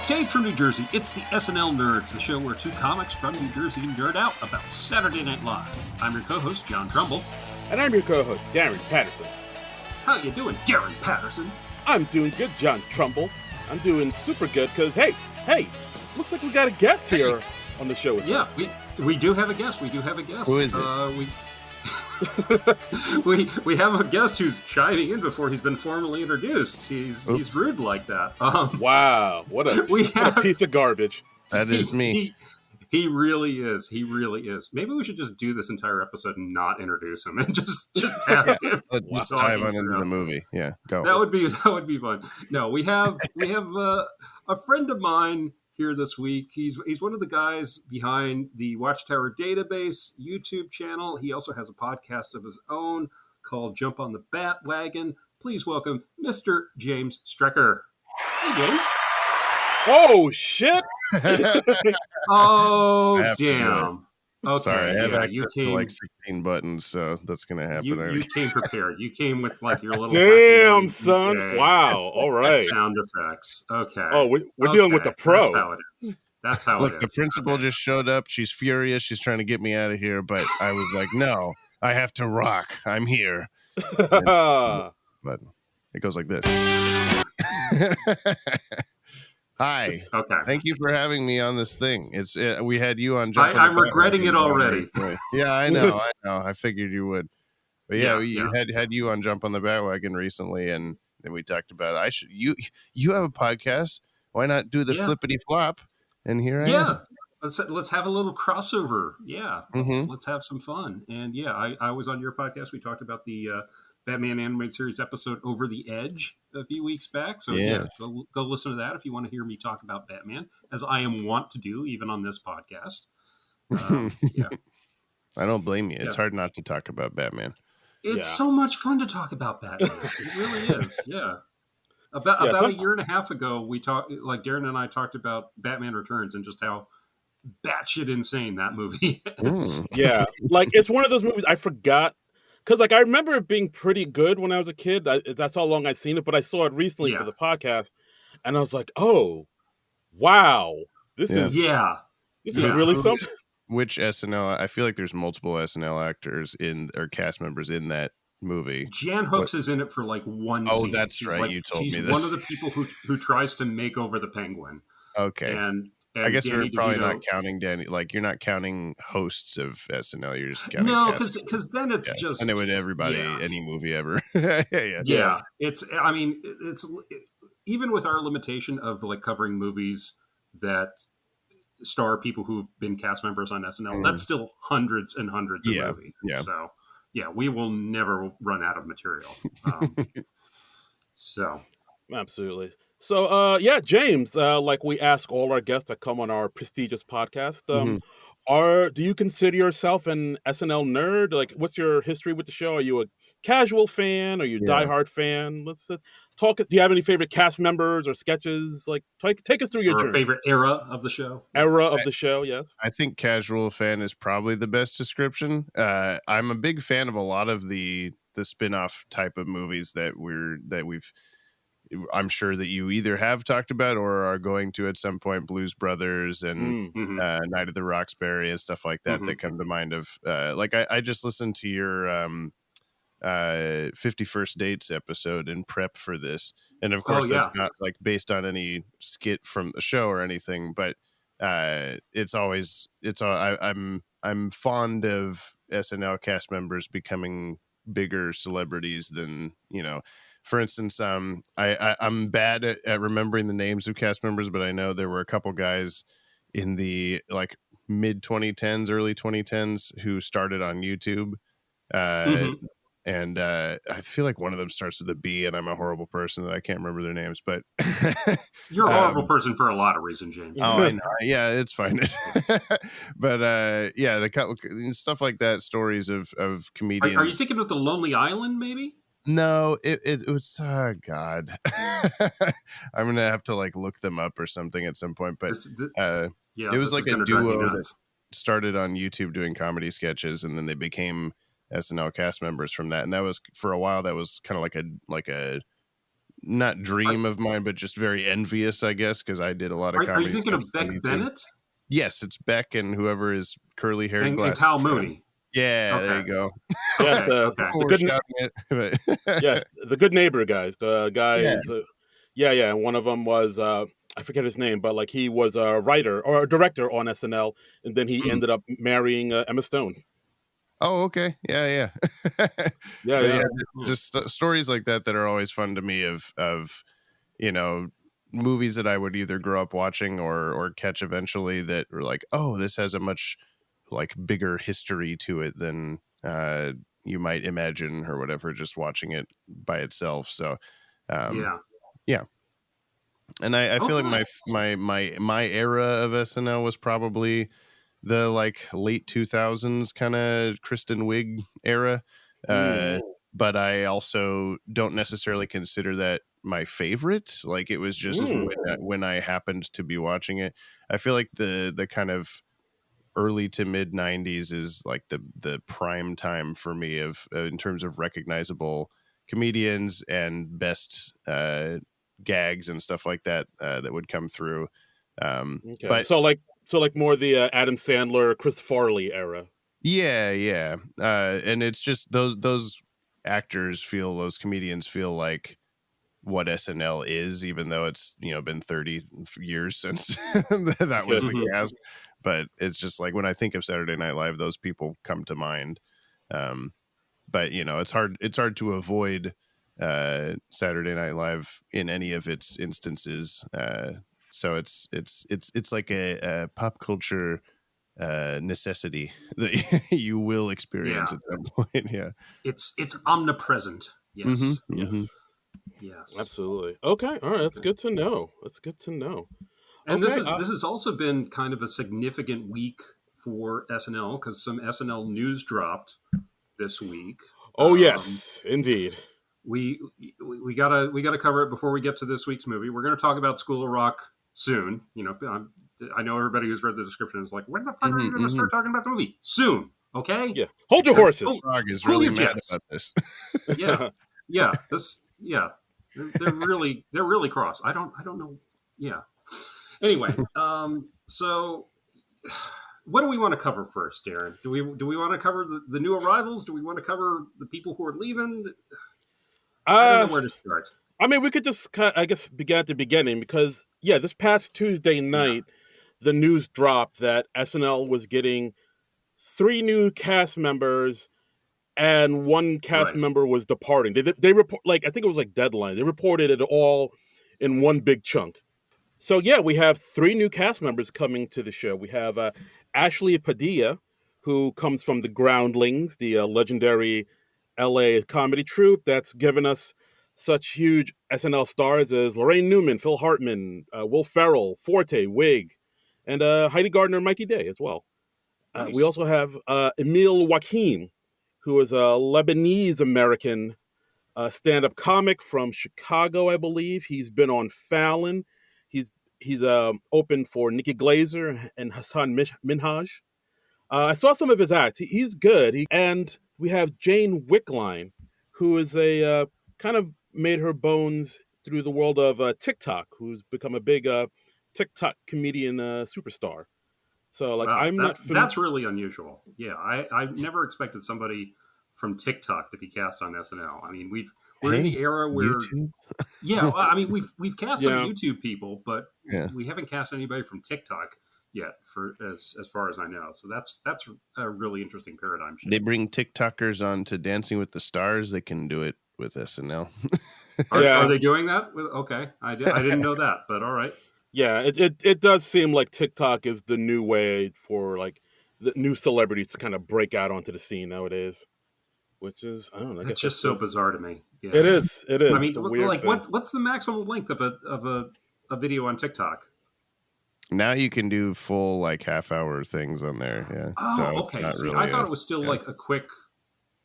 Taped from New Jersey, it's the SNL Nerds, the show where two comics from New Jersey nerd out about Saturday Night Live. I'm your co-host, John Trumbull. And I'm your co-host, Darren Patterson. How you doing, Darren Patterson? I'm doing good, John Trumbull. I'm doing super good because, hey, looks like we got a guest here on the show with us. Yeah, we do have a guest. We do have a guest. Who is it? We have a guest who's chiming in before he's been formally introduced. He's rude like that. Wow, what a piece of garbage. That is me. He really is. He really is. Maybe we should just do this entire episode and not introduce him and just have him. Let's dive on into the movie. Yeah, go. That would be fun. No, we have a friend of mine here this week. He's one of the guys behind the Watchtower Database YouTube channel. He also has a podcast of his own called Jump on the Batwagon. Please welcome Mr. James Strecker. Hey, James. Oh, shit. Oh, damn. Okay, sorry, I have access you came to like 16 buttons, so that's going to happen. You came prepared. You came with like your little damn, son. Wow. All right. Sound effects. Okay. Oh, we're dealing with the pro. That's how it is. That's how Look, it is. the principal just showed up. She's furious. She's trying to get me out of here, but I was like, no, I have to rock. I'm here. But it goes like this. Hi. Okay. Thank you for having me on this thing. We had you on. I'm regretting it already. Yeah, I know. I figured you would. But yeah, yeah. had you on Jump on the Batwagon recently, and then we talked about you have a podcast. Why not do the flippity flop? And here I am. Let's have a little crossover. Yeah, Mm-hmm. let's have some fun. And yeah, I was on your podcast. We talked about the Batman animated series episode Over the Edge a few weeks back. So go listen to that if you want to hear me talk about Batman, as I am wont to do, even on this podcast. I don't blame you. It's hard not to talk about Batman. It's so much fun to talk about Batman. It really is. Yeah. About a year and a half ago, we talked, like Darren and I talked about Batman Returns and just how batshit insane that movie is. Yeah. Like, it's one of those movies I forgot. Because, like, I remember it being pretty good when I was a kid. That's how long I'd seen it. But I saw it recently for the podcast. And I was like, oh, wow. This is really something. Which SNL? I feel like there's multiple SNL actors or cast members in that movie. Jan Hooks is in it for, like, one scene. Oh, that's right. Like, you told me this. She's one of the people who tries to make over the Penguin. Okay. And I guess Danny we're probably DeVito, not counting Danny. Like, you're not counting hosts of SNL. You're just counting. No, because then it's just. And it would everybody, any movie ever. Yeah. It's even with our limitation of like covering movies that star people who've been cast members on SNL, that's still hundreds and hundreds of movies. Yeah. So we will never run out of material. So absolutely. So, James, like we ask all our guests that come on our prestigious podcast, do you consider yourself an SNL nerd? Like, what's your history with the show? Are you a casual fan? Are you a diehard fan? Let's talk. Do you have any favorite cast members or sketches? Like, take us through your journey. Favorite era of the show? The show, yes. I think casual fan is probably the best description. I'm a big fan of a lot of the spin-off type of movies that we've. I'm sure that you either have talked about or are going to at some point. Blues Brothers and Night of the Roxbury and stuff like that that come to mind. Of like I just listened to your 51st Dates episode in prep for this, and of course that's not like based on any skit from the show or anything, but I'm fond of SNL cast members becoming bigger celebrities than For instance, I'm bad at remembering the names of cast members, but I know there were a couple guys in the like mid 2010s, early 2010s who started on YouTube. And I feel like one of them starts with a B, and I'm a horrible person that I can't remember their names, but you're a horrible person for a lot of reasons, James. Oh, I know. Yeah, it's fine. But the stuff like that, stories of comedians. Are you thinking of The Lonely Island, maybe? No, it was God. I'm gonna have to like look them up or something at some point. But it was like a duo that started on YouTube doing comedy sketches, and then they became SNL cast members from that. And that was for a while. That was kind of like a not dream of mine, but just very envious, I guess, because I did a lot of Are comedy you thinking of sketches on Beck YouTube. Bennett? Yes, it's Beck and whoever is curly haired And glasses. Kyle Mooney. Yeah, Okay. there you go. Yes, Okay, okay. the We're good, shouting it, but yes, the Good Neighbor guys. The yeah. guys, yeah. And one of them was I forget his name, but like he was a writer or a director on SNL, and then he ended up marrying Emma Stone. Oh, okay. Yeah. Yeah, But yeah. just stories like that are always fun to me of you know, movies that I would either grow up watching or catch eventually that were like, oh, this has a much like bigger history to it than you might imagine or whatever, just watching it by itself. So yeah. And I feel like my era of SNL was probably the like late 2000s kind of Kristen Wiig era. But I also don't necessarily consider that my favorite. Like it was just when I happened to be watching it. I feel like the kind of early to mid 90s is like the prime time for me of in terms of recognizable comedians and best gags and stuff like that that would come through. Okay. But So like more the Adam Sandler, Chris Farley era. yeah. And it's just those actors feel, those comedians feel like what SNL is, even though it's, been 30 years since that was the cast. But it's just like when I think of Saturday Night Live, those people come to mind. But it's hard to avoid Saturday Night Live in any of its instances. So it's like a pop culture necessity that you will experience at some point. Yeah, it's omnipresent. Yes. Yes. Absolutely. Okay. All right. That's good to know. And okay, this has also been kind of a significant week for SNL because some SNL news dropped this week. Oh yes, indeed. We gotta cover it before we get to this week's movie. We're going to talk about School of Rock soon. I know everybody who's read the description is like, when the fuck are you going to start talking about the movie? Soon, okay? Yeah. Hold your horses. Frog is really mad about this. Yeah. They're really cross. I don't know. Yeah. Anyway, so what do we want to cover first, Darren? Do we want to cover the new arrivals? Do we want to cover the people who are leaving? I don't know where to start. I mean, we could just, I guess, begin at the beginning because, this past Tuesday night, the news dropped that SNL was getting 3 new cast members and 1 cast member was departing. They report, like, I think it was like Deadline. They reported it all in one big chunk. So, we have 3 new cast members coming to the show. We have Ashley Padilla, who comes from the Groundlings, the legendary LA comedy troupe that's given us such huge SNL stars as Lorraine Newman, Phil Hartman, Will Ferrell, Forte, Wig, and Heidi Gardner, Mikey Day as well. Nice. We also have Emil Joachim, who is a Lebanese-American stand-up comic from Chicago, I believe. He's been on Fallon. He's opened for Nikki Glaser and Hassan Minhaj. I saw some of his acts. He's good. And we have Jane Wickline, who is a kind of made her bones through the world of TikTok, who's become a big TikTok comedian superstar. So, like, wow, that's really unusual. Yeah, I've never expected somebody from TikTok to be cast on SNL. I mean, we're in the era where YouTube? I mean, we've cast some YouTube people, but we haven't cast anybody from TikTok yet, for as far as I know. So that's a really interesting paradigm shift. They bring TikTokers on to Dancing with the Stars. They can do it with SNL. Are they doing that? Okay, I didn't know that, but all right. Yeah, it does seem like TikTok is the new way for like the new celebrities to kind of break out onto the scene nowadays, which is, I don't know. It's just so bizarre to me. Yeah. It is. I mean, like, what's the maximum length of a video on TikTok? Now you can do full like half-hour things on there. Yeah. Oh, so okay. See, I thought it was still like a quick,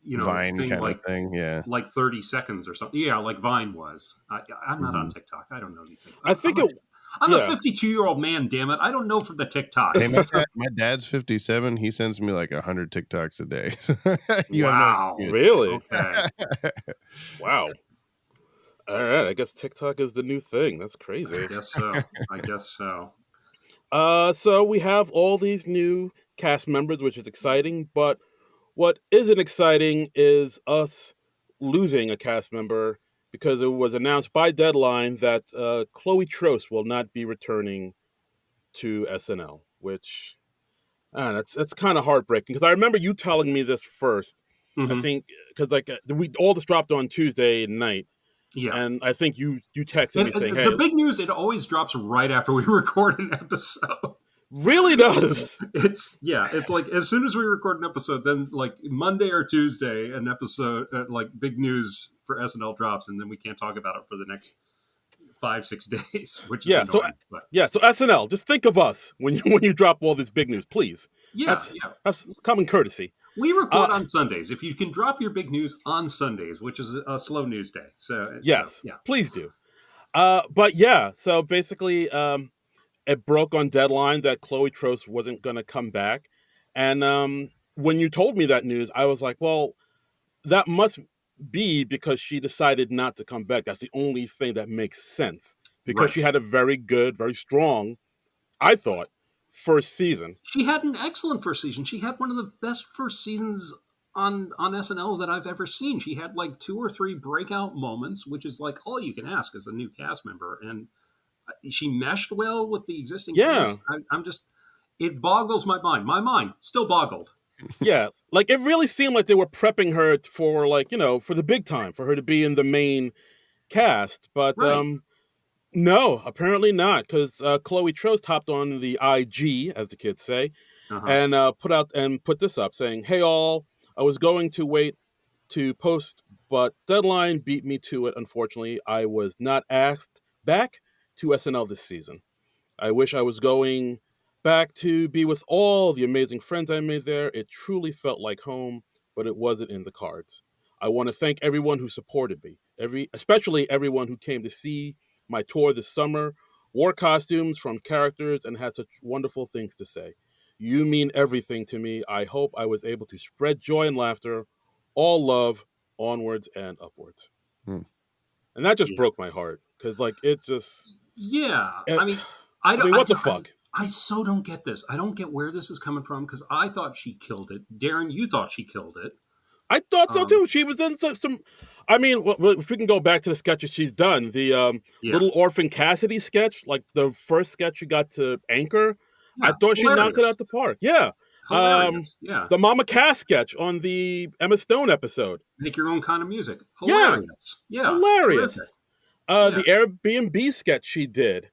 Vine thing, kind like, of thing. Yeah. like 30 seconds or something. Yeah, like Vine was. I'm not on TikTok. I don't know these things. I'm a 52-year-old man, damn it. I don't know for the TikTok. Hey, my dad's 57. He sends me like 100 TikToks a day. Wow. Really? Okay. Wow. All right, I guess TikTok is the new thing. That's crazy. I guess so. So we have all these new cast members, which is exciting. But what isn't exciting is us losing a cast member because it was announced by Deadline that Chloe Trost will not be returning to SNL, which that's kind of heartbreaking because I remember you telling me this first. I Hmm. think because we all this dropped on Tuesday night, Yeah. and I think you texted me saying, And the "Hey, big news, it always drops right after we record an episode. really does." It's like as soon as we record an episode, then like Monday or Tuesday, an episode, like big news for SNL drops, and then we can't talk about it for the next 5, 6 days, which is Yeah, so annoying. But SNL, just think of us when you drop all this big news, please. yeah, yeah. That's common courtesy. We record Uh, on Sundays. If you can drop your big news on Sundays, which is a slow news day. So yes, yeah. please do. But yeah, so basically, it broke on Deadline that Chloe Trost wasn't going to come back, and when you told me that news, I was like, well, that must be because she decided not to come back. That's the only thing that makes sense because she Right. had a very good, very strong, I thought, first season. She had an excellent first season. She had one of the best first seasons on SNL that I've ever seen. She had like 2 or 3 breakout moments, which is like all you can ask as a new cast member. And she meshed well with the existing Yeah, cast. I'm just, it boggles my mind. My mind still boggled. yeah. Like it really seemed like they were prepping her for for the big time, for her to be in the main cast. But Right. no, apparently not, because Chloe Trost hopped on the IG, as the kids say, Uh huh. and put this up saying, "Hey all, I was going to wait to post, but Deadline beat me to it. Unfortunately, I was not asked back to SNL this season. I wish I was going back to be with all the amazing friends I made there. It truly felt like home, but it wasn't in the cards. I want to thank everyone who supported me, especially everyone who came to see my tour this summer, wore costumes from characters, and had such wonderful things to say. You mean everything to me. I hope I was able to spread joy and laughter, all love, onwards and upwards." Hmm. And that just Yeah. broke my heart because, like, it just. Yeah. It, I mean, I I don't. mean, what the fuck? I so don't get this. I don't get where this is coming from because I thought she killed it. Darren, you thought she killed it. I thought so Um, too. She was in some. I mean, if we can go back to the sketches she's done, the yeah. Little Orphan Cassidy sketch, like the first sketch she got to anchor, I Yeah. thought she knocked it Hilarious. out the park. Yeah. Um, Hilarious. Yeah. the Mama Cass sketch on the Emma Stone episode, Make your own kind of music. yeah, Hilarious. Yeah. hilarious. Terrific. Yeah. The Airbnb sketch she did,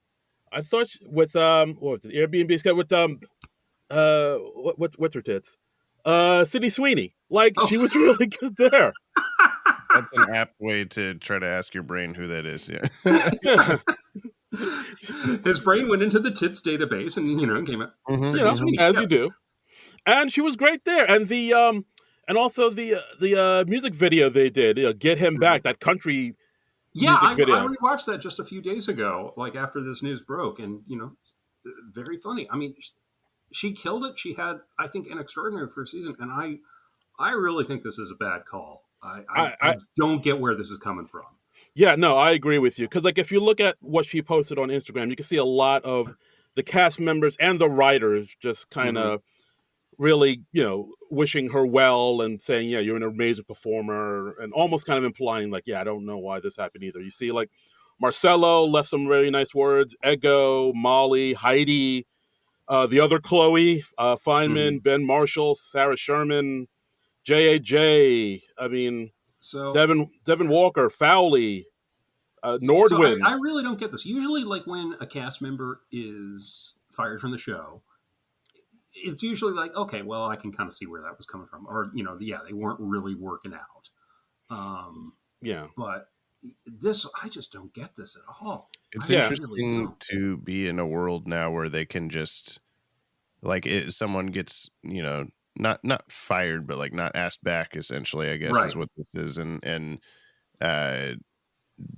I thought with what was it? Airbnb sketch with what's her tits? Sydney Sweeney. Like Oh, she was really good there. That's an apt way to try to ask your brain who that is. Yeah. Yeah. his brain went into the tits database and came up. Mhm, You Sydney know, Sweeney. as you Yes. do. And she was great there. And also the music video they did, Get Him Mhm. Back, that country Yeah, music I video. rewatched that just a few days ago, like after this news broke, and very funny. I mean, she killed it. She had, I think, an extraordinary first season, and I really think this is a bad call. I I don't get where this is coming from. Yeah, no, I agree with you. Because like if you look at what she posted on Instagram, you can see a lot of the cast members and the writers just kind Hmm. of really, wishing her well and saying, yeah, you're an amazing performer, and almost kind of implying, like, yeah, I don't know why this happened either. You see, like, Marcelo left some really nice words, Ego, Molly, Heidi, the other Chloe, Hmm. Feynman, Ben Marshall, Sarah Sherman, J.A.J., I mean, So Devin Walker, Fowley, I Nordwind. really don't get this. Usually, like when a cast member is fired from the show, it's usually like, okay, well, I can kind of see where that was coming from, or yeah, they weren't really working out. Um, Yeah. but this, I just don't get this at all. It's I Yeah. really interesting don't. to be in a world now where they can just someone gets not fired but like not asked back, essentially, I guess, Right. is what this is. And uh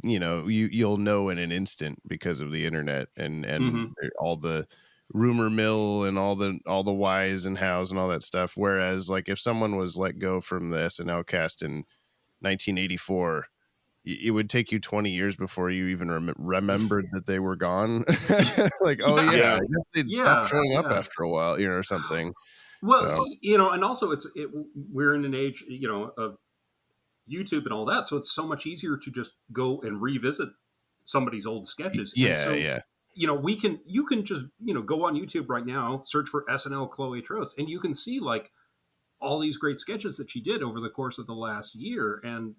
you'll know in an instant because of the internet and Hmm. all the rumor mill and all the whys and hows and all that stuff. Whereas like if someone was let go from the SNL cast in 1984, it would take you 20 years before you even remembered that they were gone. Like, oh Yeah. yeah, Yeah. I guess they'd Yeah, stop showing up yeah. after a while, or something. Well, So and also we're in an age, of YouTube and all that, so it's so much easier to just go and revisit somebody's old sketches. And yeah, so, yeah. you can just, go on YouTube right now, search for SNL Chloe Trost, and you can see like all these great sketches that she did over the course of the last year. And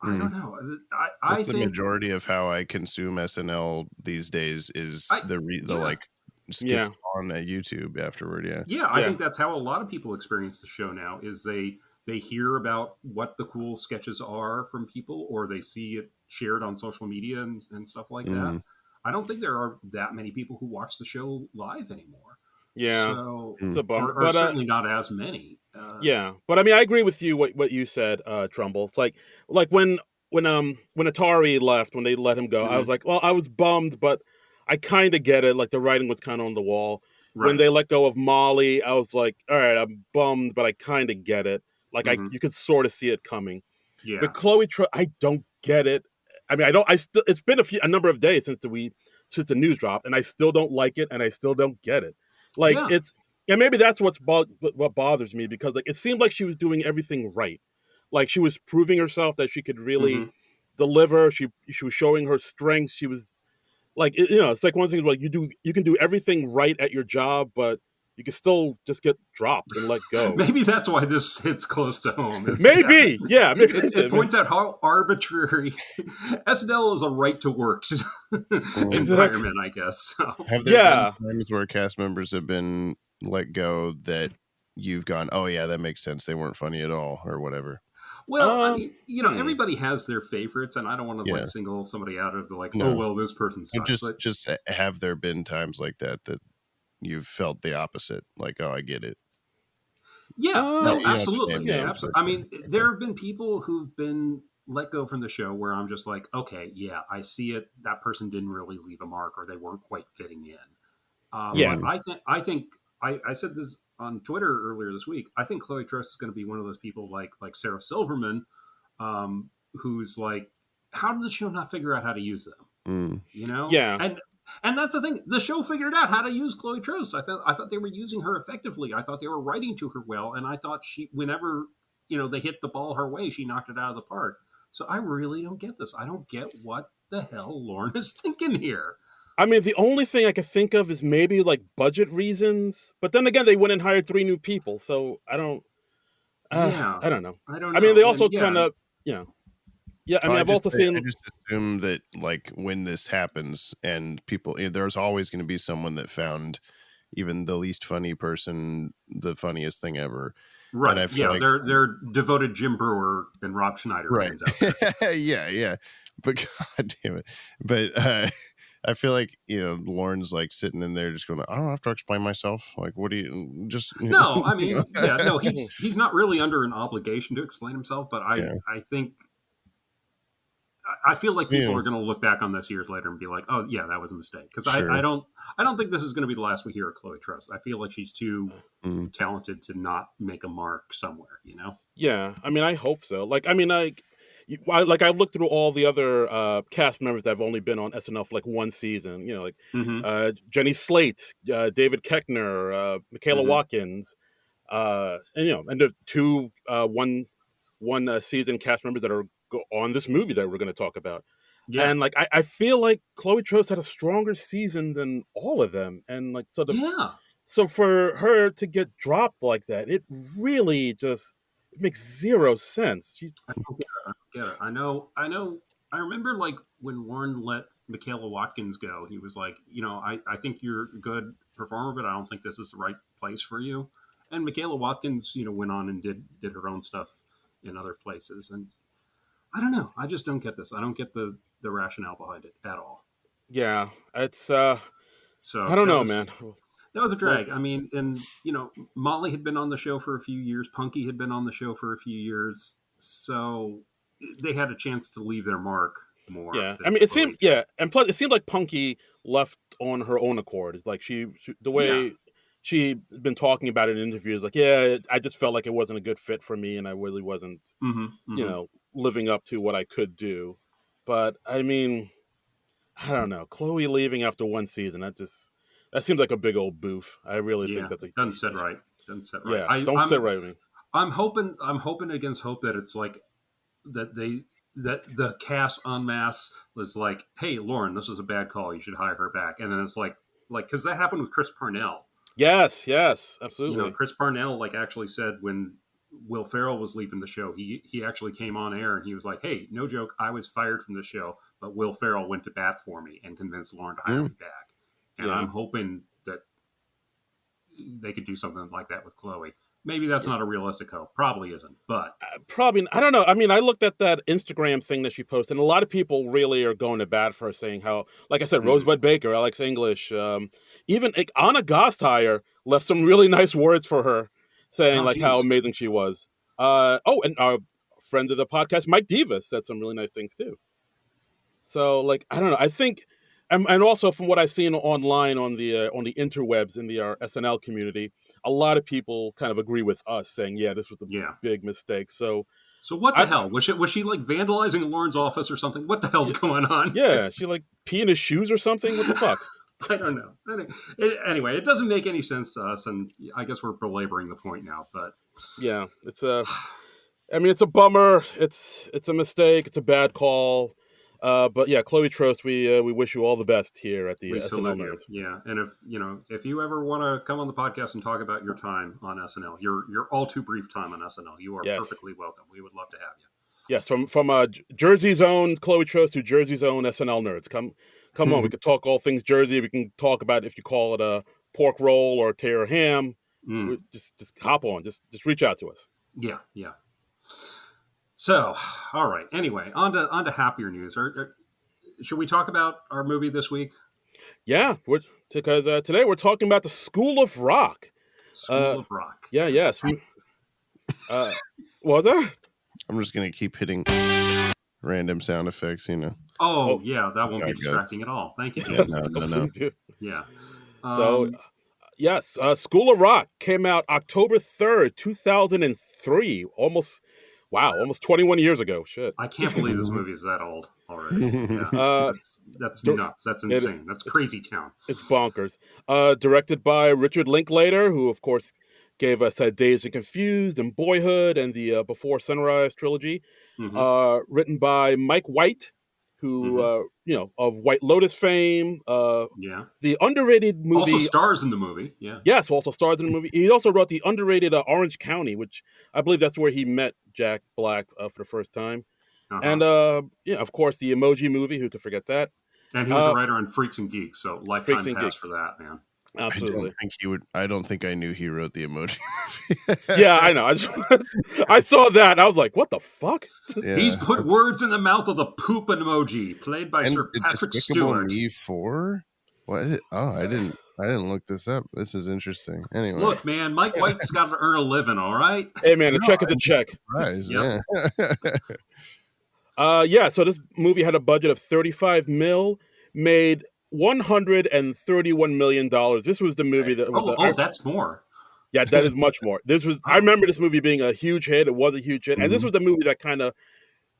I don't know. I That's the think majority of how I consume SNL these days is I the yeah. like Yeah. skits on YouTube afterward. Yeah. Yeah, I Yeah. think that's how a lot of people experience the show now. Is they hear about what the cool sketches are from people, or they see it shared on social media and stuff like that. I don't think there are that many people who watch the show live anymore. Yeah. So, It's a bummer. or But certainly not as many. yeah. But I mean, I agree with you what you said, Trumbull. It's like when Atari left, when they let him go, I was Mhm. like, well, I was bummed, but I kind of get it. Like the writing was kind of on the wall. When Right. they let go of Molly, I was like, all right, I'm bummed, but I kind of get it. Like Hmm. you could sort of see it coming. Yeah. But I don't get it. I mean, I don't. I still. It's been a number of days since the news dropped, and I still don't like it, and I still don't get it. Like Yeah. it's and maybe that's what bothers me, because like it seemed like she was doing everything right, like she was proving herself that she could really Hmm. deliver. She was showing her strengths. She was like it's like one thing is like you can do everything right at your job, but you can still just get dropped and let go. Maybe that's why this hits close to home. Is that Maybe, yeah, maybe that's it it, man. points out how arbitrary SNL is a right to work Exactly. environment, I guess. So. Have there Yeah. been times where cast members have been let go that you've gone, oh yeah, that makes sense, they weren't funny at all, or whatever? Well, I Um. mean, Hmm. everybody has their favorites, and I don't want to Yeah. like single somebody out of like, oh No. well, this person And sucks. But just have there been times like that you've felt the opposite, like, oh, I get it? yeah, No, no, you don't have to absolutely, name Yeah. names. absolutely. I mean, Okay. there have been people who've been let go from the show where I'm just like, okay, yeah, I see it. That person didn't really leave a mark, or they weren't quite fitting in. Yeah. But I said this on Twitter earlier this week. I think Chloe Trost is going to be one of those people like Sarah Silverman, who's like, how did the show not figure out how to use them? Mm. Yeah. And that's the thing. The show figured out how to use Chloe Trost. I thought they were using her effectively. I thought they were writing to her well, and I thought whenever they hit the ball her way, she knocked it out of the park. So I really don't get this. I don't get what the hell Lauren is thinking here. I mean, the only thing I could think of is maybe like budget reasons, but then again, they went and hired 3 new people, so I don't. Yeah, I don't know. I don't I mean, know. they And also yeah, kind of, yeah. I Well, mean, I've also I seen, just assume that, like, when this happens and people, there's always going to be someone that found even the least funny person the funniest thing ever. And right. I feel Yeah, like, they're devoted Jim Brewer and Rob Schneider right. fans out there. Yeah. But God damn it. But I feel like, Lauren's like sitting in there just going, I don't have to explain myself. Like, what do you just, No, I mean, yeah, no, Mhm. he's not really under an obligation to explain himself, but yeah. I think I feel like people Yeah. are going to look back on this years later and be like, "Oh, yeah, that was a mistake." Because Sure. I don't think this is going to be the last we hear of Chloe Trost. I feel like she's too Mm. talented to not make a mark somewhere. Yeah. I mean, I hope so. Like, I mean, I looked through all the other cast members that have only been on SNL for like one season. Like Mm-hmm. Jenny Slate, David Keckner, Michaela Mm-hmm. Watkins, and the 2 one season cast members that are on this movie that we're going to talk about. Yeah, And like I feel like Chloe Trost had a stronger season than all of them, and like yeah. so for her to get dropped like that, it really just it makes zero sense. I don't get it. I don't get it. I know. I remember like when Warren let Michaela Watkins go, he was like, I think you're a good performer, but I don't think this is the right place for you. And Michaela Watkins, went on and did her own stuff in other places. And I don't know. I just don't get this. I don't get the rationale behind it at all. Yeah, it's I So don't that know, was man. that was a Well, drag. I mean, and Molly had been on the show for a few years. Punky had been on the show for a few years. So they had a chance to leave their mark more yeah. I than mean, it seemed Chloe. and plus it seemed like Punky left on her own accord. It's like the Yeah. way she'd been talking about it in interviews, like, yeah, I just felt like it wasn't a good fit for me, and I really wasn't, Mm-hmm. you Mm-hmm. know, living up to what I could do. But I mean, I don't know. Chloe leaving after one season, that seems like a big old boof. I really think Yeah, that's doesn't sit right. Doesn't sit right. yeah, don't sit right with me. I'm hoping against hope that it's like that the cast en masse was like, hey, Lauren, this is a bad call. You should hire her back. And then it's like because that happened with Chris Parnell. Yes, You know, absolutely. Chris Parnell like actually said when Will Ferrell was leaving the show, he actually came on air and he was like, hey, no joke, I was fired from the show, but Will Ferrell went to bat for me and convinced Lauren to hire me back. And Yeah. I'm hoping that they could do something like that with Chloe. Maybe that's not a realistic hope. Probably isn't, but Probably, I don't know. I mean, I looked at that Instagram thing that she posted, and a lot of people really are going to bat for her, saying how, like I said, Rosebud Baker, Alex English, even like, Anna Gostheier left some really nice words for her, saying oh like how geez, amazing she was. And our friend of the podcast, Mike Davis, said some really nice things too. So, like, I don't know. I think, and also from what I've seen online on the interwebs in the SNL community, a lot of people kind of agree with us, saying, "Yeah, this was a yeah. big mistake." So, So what the I, hell was she like vandalizing Lauren's office or something? What the hell's going on? yeah, she like pee in his shoes or something. What the fuck? I don't know. Anyway, it doesn't make any sense to us, and I guess we're belaboring the point now. But Yeah, I mean, it's a bummer. It's a mistake. It's a bad call. But yeah, Chloe Trost, we wish you all the best here at the we SNL salute you. Nerds. Yeah, and if you ever want to come on the podcast and talk about your time on SNL, your all too brief time on SNL, you are Yes. perfectly welcome. We would love to have you. Yes, from Jersey's own Chloe Trost to Jersey's own SNL Nerds. Come on, we could talk all things Jersey. We can talk about if you call it a pork roll or tear ham. Just hop on. Just reach out to us. Yeah, yeah. So, all right. Anyway, on to happier news. Should we talk about our movie this week? Yeah, because today we're talking about the School of Rock. School of Rock. Yeah, yes. What was that? I'm just gonna keep hitting random sound effects, you know. Oh yeah, that won't how be it goes. distracting at all. Thank you. Yeah, no. Please do. Yeah. So, yes, School of Rock came out October 3rd, 2003. Almost 21 years ago. Shit. I can't believe this movie is that old already. Yeah. That's nuts. That's insane. That's crazy town. It's bonkers. Directed by Richard Linklater, who, of course, gave us Dazed and Confused and Boyhood and the Before Sunrise trilogy. Written by Mike White, who, of White Lotus fame. The underrated movie. Also stars in the movie. Yeah. Yes, also stars in the movie. He also wrote the underrated Orange County, which I believe that's where he met Jack Black for the first time. And, of course, the Emoji Movie. Who could forget that? And he was a writer on Freaks and Geeks, so lifetime pass for that, man. Absolutely. I don't think I knew he wrote the Emoji Movie. Yeah, I know. I saw that and I was like, what the fuck? Yeah, he's put words in the mouth of the poop emoji, played by Sir Patrick Stewart. Me 4? What? Oh, I didn't look this up. This is interesting. Anyway. Look, man, Mike White's got to earn a living, all right? Hey, man, a check is a check. Yep. Yeah. So this movie had a budget of $35 million, made $131 million. This was the movie that. That's more. Yeah, that is much more. I remember this movie being a huge hit. It was a huge hit, and this was the movie that kind of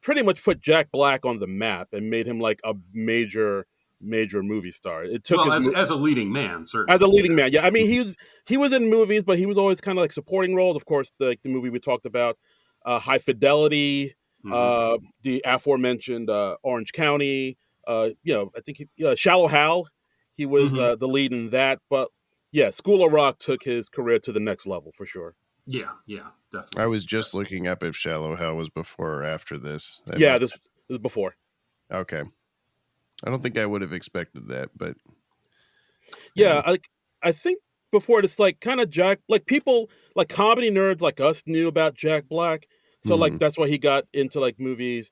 pretty much put Jack Black on the map and made him like a major movie star. It took as a leading man, certainly. As a leading man, yeah. I mean, he was in movies, but he was always kind of like supporting roles. Of course, the movie we talked about, High Fidelity, the aforementioned Orange County. I think Shallow Hal. He was the lead in that, but yeah, School of Rock took his career to the next level for sure. Yeah, definitely. I was just looking up if Shallow Hal was before or after this. This is before. Okay. I don't think I would have expected that, but yeah, I think before it's like kind of Jack, like people like comedy nerds like us knew about Jack Black, so like that's why he got into like movies,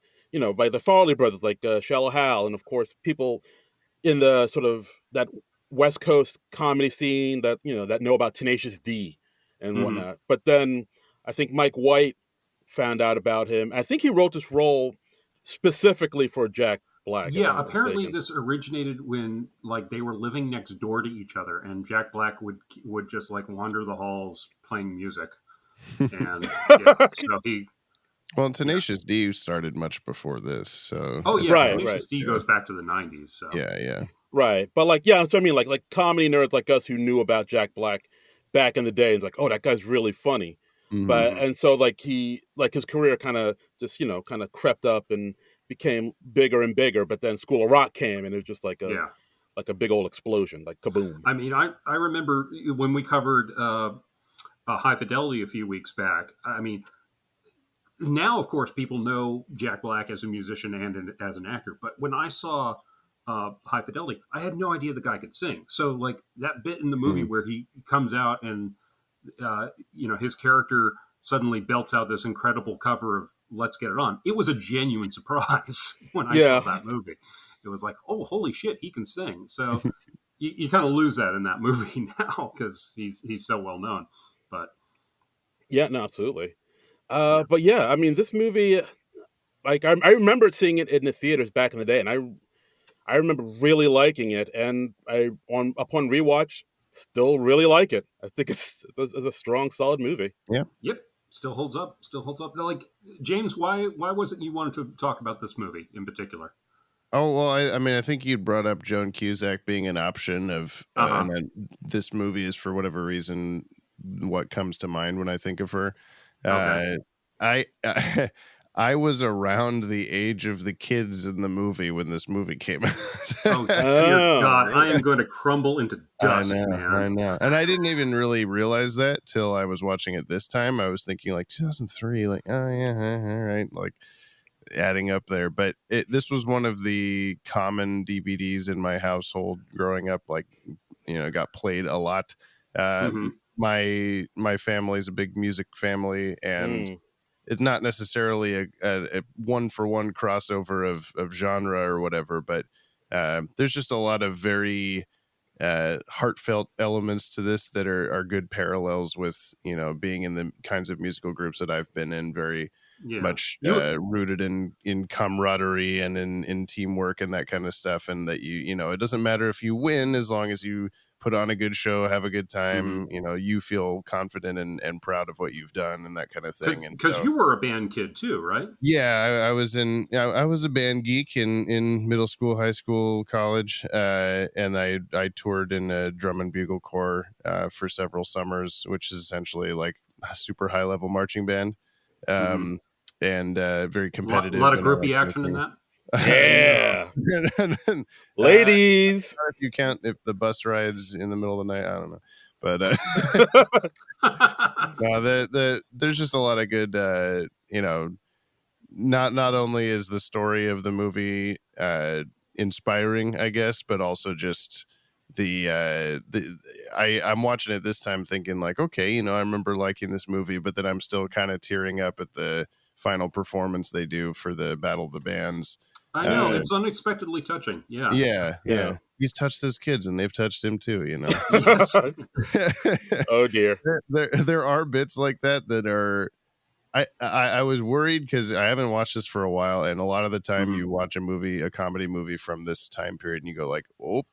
by the Farley brothers, like Shallow Hal, and of course people in the sort of that West Coast comedy scene that that know about Tenacious D and whatnot. But then I think Mike White found out about him. I think he wrote this role specifically for Jack Black. Yeah, apparently this originated when like they were living next door to each other, and Jack Black would just like wander the halls playing music, and so Well, Yeah. Tenacious D started much before this, so Oh it's yeah, Right, kind of, Tenacious D yeah, goes back to the '90s. So yeah. right. But like, yeah, so I mean, like comedy nerds like us who knew about Jack Black back in the day, and like, oh, that guy's really funny. Hmm. But hmm and so like his career kind of just kind of crept up and became bigger and bigger. But then School of Rock came, and it was just yeah. like a big old explosion, like kaboom. I mean, I remember when we covered High Fidelity a few weeks back. I mean, now of course people know Jack Black as a musician and as an actor, but when I saw High Fidelity, I had no idea the guy could sing. So like that bit in the movie where he comes out and his character suddenly belts out this incredible cover of Let's Get It On. It was a genuine surprise when I saw Yeah, that movie. It was like, oh, holy shit, he can sing. So you kind of lose that in that movie now because he's so well known. But yeah, no, absolutely. yeah, But yeah, I mean, this movie, like I remember seeing it in the theaters back in the day, and I remember really liking it, and I on upon rewatch still really like it. I think it's a strong, solid movie. Yeah. yep, still holds up. Still holds up. Now, like James, why was it you wanted to talk about this movie in particular? Oh well, I mean, I think you brought up Joan Cusack being an option of, Uh huh. and then this movie is for whatever reason what comes to mind when I think of her. Okay. Uh, I I was around the age of the kids in the movie when this movie came out. Oh dear Oh, God, I really? am going to crumble into dust, I man. know, and I didn't even really realize that till I was watching it this time. I was thinking like 2003, like oh yeah, all right, like adding up there. But this was one of the common DVDs in my household growing up. Like got played a lot. Uh, hmm my family's a big music family, and Mm, it's not necessarily a one for one crossover of genre or whatever, but there's just a lot of very heartfelt elements to this that are good parallels with being in the kinds of musical groups that I've been in, very Yeah. much You rooted in camaraderie and in teamwork and that kind of stuff, and that it doesn't matter if you win as long as you put on a good show, have a good mhm. time, you feel confident and proud of what you've done and that kind of thing. And Because so you were a band kid too, right? yeah, I was a band geek in middle school, high school, college, and I toured in a drum and bugle corps for several summers, which is essentially like a super high level marching band, hmm um, and very A competitive lot of and all that groupie kind of action in thing. that. No, yeah, and, ladies. if you count if the bus rides in the middle of the night, I don't know, but no, there's just a lot of good, not only is the story of the movie inspiring, I guess, but also just I'm watching it this time thinking like, okay, I remember liking this movie, but then I'm still kind of tearing up at the final performance they do for the Battle of the Bands. I know Uh, Mm, it's unexpectedly touching. Yeah. yeah, yeah. yeah. He's touched those kids and they've touched him too, Yes. Oh dear. there are bits like that are I was worried because I haven't watched this for a while, and a lot of the time hmm you watch a comedy movie from this time period, and you go like, "Oh,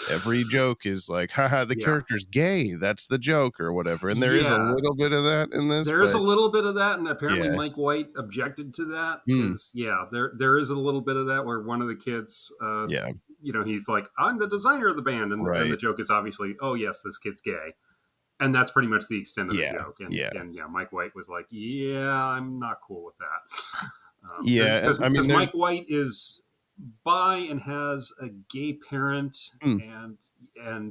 every joke is like, haha, the Yeah. character's gay. That's the joke or whatever." And there is a Yeah. little bit of that in this, There is a but little bit of that, and apparently yeah, Mike White objected to that mm, because yeah, there is a little bit of that where one of the kids, yeah, he's like, "I'm the designer of the band," and the right, joke is obviously, "Oh yes, this kid's gay," and that's pretty much the extent of the yeah, joke. yeah, And yeah, Mike White was like, "Yeah, I'm not cool with that," yeah. And because I mean, Mike there's White is bi and has a gay parent, mm, and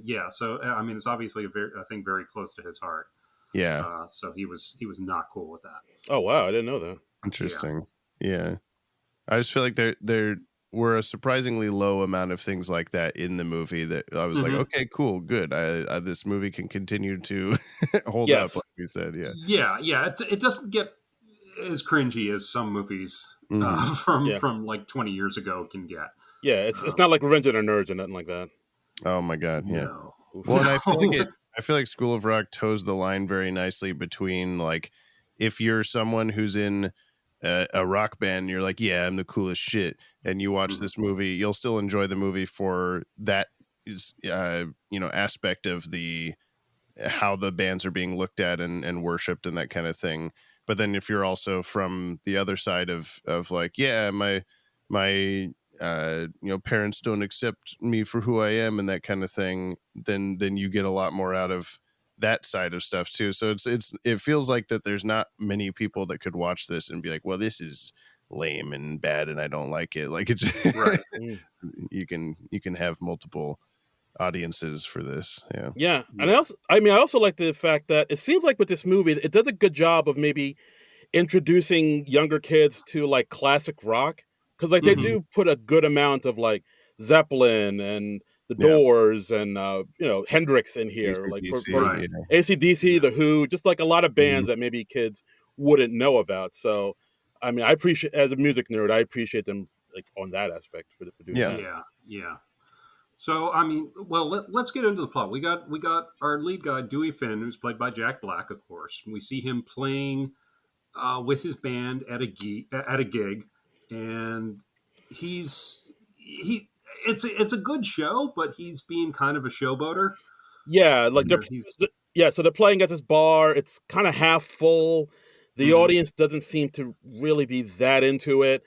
yeah, so I mean, it's obviously I think very close to his heart. yeah, So he was not cool with that. Oh wow, I didn't know that. Yeah. interesting, yeah. I just feel like there were a surprisingly low amount of things like that in the movie that I was like, hmm okay, cool, good. This movie can continue to hold up, Yes. like we said. Yeah. Yeah, yeah. It doesn't get as cringy as some movies Hmm. from Yeah. from like 20 years ago can get. Yeah. It's Um, not like Revenge of the Nerds or nothing like that. Oh my god, yeah. no, Oof. Well, and no. I feel like School of Rock toes the line very nicely between like if you're someone who's in a rock band, and you're like, yeah, I'm the coolest shit, and you watch Mhm. this movie, you'll still enjoy the movie for that is aspect of the how the bands are being looked at and worshipped and that kind of thing. But then if you're also from the other side of like, yeah, my parents don't accept me for who I am and that kind of thing, then you get a lot more out of that side of stuff too. So it feels like that there's not many people that could watch this and be like, well, this is lame and bad and I don't like it. Like it's Right. you can have multiple audiences for this. Yeah. Yeah. And I also like the fact that it seems like with this movie, it does a good job of maybe introducing younger kids to like classic rock. Cause like they Mhm. do put a good amount of like Zeppelin and the Yeah. Doors and Hendrix in here. Like for AC/DC, Right. yeah. AC/DC, Yeah. The Who, just like a lot of Mhm. bands that maybe kids wouldn't know about. So I mean, I appreciate, as a music nerd, I appreciate them like on that aspect for doing Yeah. that. Yeah. Yeah. So I mean, well, let's get into the plot. We got our lead guy Dewey Finn, who's played by Jack Black, of course. We see him playing with his band at a gig, and he it's a good show, but he's being kind of a showboater. Yeah, like You know, he's so they're playing at this bar. It's kind of half full. The Mhm. audience doesn't seem to really be that into it,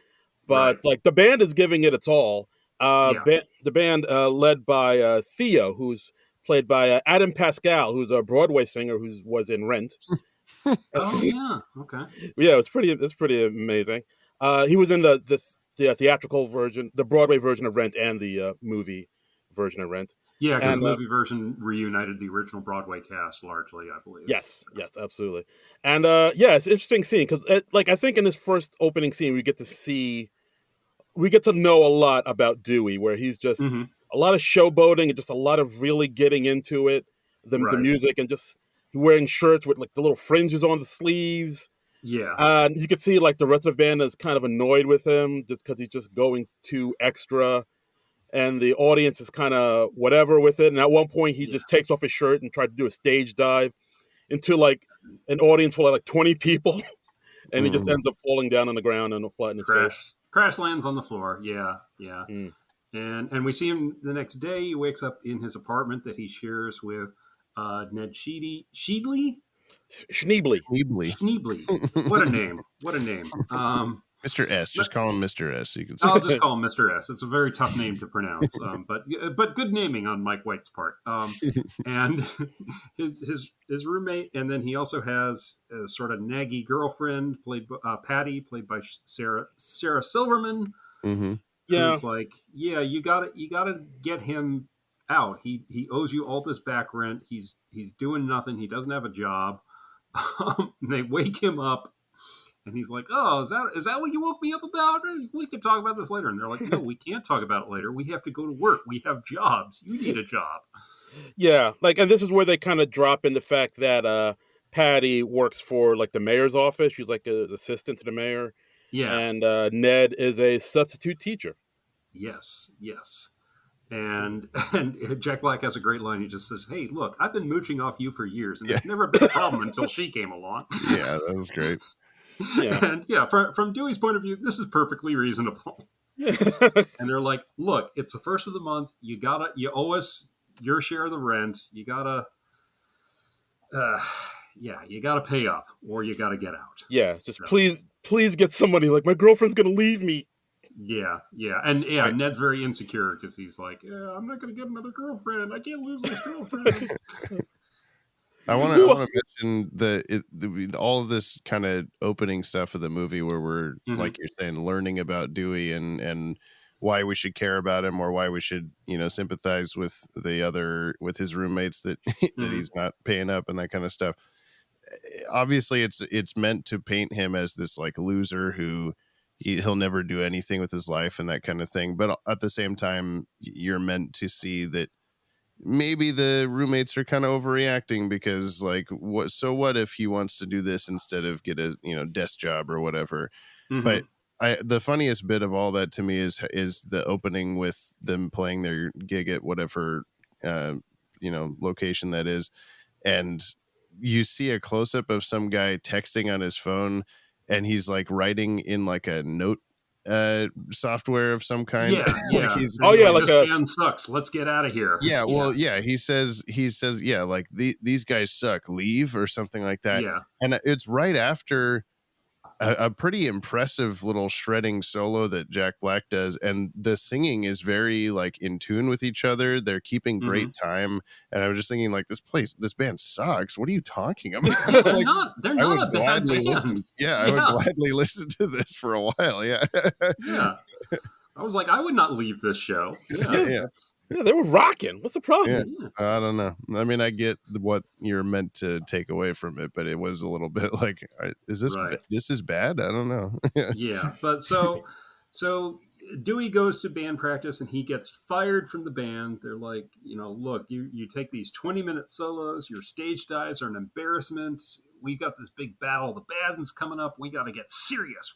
but Right. like the band is giving it its all. Yeah. The band led by Theo, who's played by Adam Pascal, who's a Broadway singer who was in Rent. Oh yeah. Okay. Yeah, it's pretty amazing. He was in the theatrical version, the Broadway version of Rent, and the movie version of Rent. Yeah, because the And movie version reunited the original Broadway cast largely, I believe. yes, yes, absolutely. And yeah, it's an interesting scene because, like, I think in this first opening scene, we get to know a lot about Dewey, where he's just Hmm. a lot of showboating and just a lot of really getting into it, the Right. music, and just wearing shirts with like the little fringes on the sleeves. Yeah. And you could see like the rest of the band is kind of annoyed with him just because he's just going too extra. And the audience is kind of whatever with it. And at one point, he Yeah. just takes off his shirt and tried to do a stage dive into like an audience full of like 20 people. And he just Mhm. ends up falling down on the ground and flat in his face. Crash lands on the floor. Yeah. Yeah. Mm. And we see him the next day. He wakes up in his apartment that he shares with Ned Sheedley. Schneebly. Weebly. Schneebly. What a name. What a name. Mr. S. Just call him Mr. S. You can say. I'll just call him Mr. S. It's a very tough name to pronounce, but good naming on Mike White's part. And his roommate, and then he also has a sort of naggy girlfriend played Patty, played by Sarah Silverman, Mm-hmm. Yeah. who's like, yeah, you gotta get him out. He owes you all this back rent. He's doing nothing. He doesn't have a job. They wake him up, and he's like, "Oh, is that what you woke me up about? We could talk about this later." And they're like, "No, we can't talk about it later. We have to go to work. We have jobs. You need a job." Yeah. Like, and this is where they kind of drop in the fact that Patty works for like the mayor's office. She's like an assistant to the mayor. Yeah. And Ned is a substitute teacher. Yes. Yes. And Jack Black has a great line. He just says, "Hey, look, I've been mooching off you for years, and there's never been a problem until she came along." Yeah, that was great. Yeah. And yeah, from Dewey's point of view, this is perfectly reasonable. And they're like, "Look, it's the first of the month. You owe us your share of the rent. You gotta pay up, or you gotta get out." Yeah. Just So, please get somebody. Like, my girlfriend's gonna leave me. yeah, and yeah, Right. Ned's very insecure because he's like, "Yeah, I'm not gonna get another girlfriend. I can't lose this girlfriend." I want to mention all of this kind of opening stuff of the movie where we're Mhm. like you're saying, learning about Dewey and why we should care about him or why we should sympathize with with his roommates that that he's not paying up and that kind of stuff. Obviously, it's meant to paint him as this like loser who he'll never do anything with his life and that kind of thing. But at the same time, you're meant to see that maybe the roommates are kind of overreacting because like what if he wants to do this instead of get a desk job or whatever. Mhm. But the funniest bit of all that to me is the opening with them playing their gig at whatever location that is, and you see a close-up of some guy texting on his phone and he's like writing in like a note software of some kind. Yeah, yeah. He's like this a band sucks. Let's get out of here. yeah, well, yeah, he says, yeah, like these guys suck, leave or something like that. Yeah. And it's right after a pretty impressive little shredding solo that Jack Black does, and the singing is very like in tune with each other. They're keeping great time, and I was just thinking like this band sucks. What are you talking about? Yeah, they're Like, not. They're I would not a bad gladly band. listen. I would gladly listen to this for a while. Yeah, Yeah. I was like, I would not leave this show. yeah. Yeah, they were rocking. What's the problem? Yeah. I don't know. I mean, I get what you're meant to take away from it, but it was a little bit like, is this Right. this is bad? I don't know. Yeah, but so Dewey goes to band practice and he gets fired from the band. They're like, look, you take these 20-minute solos, your stage dives are an embarrassment. We got this big battle. The band's coming up. We got to get serious.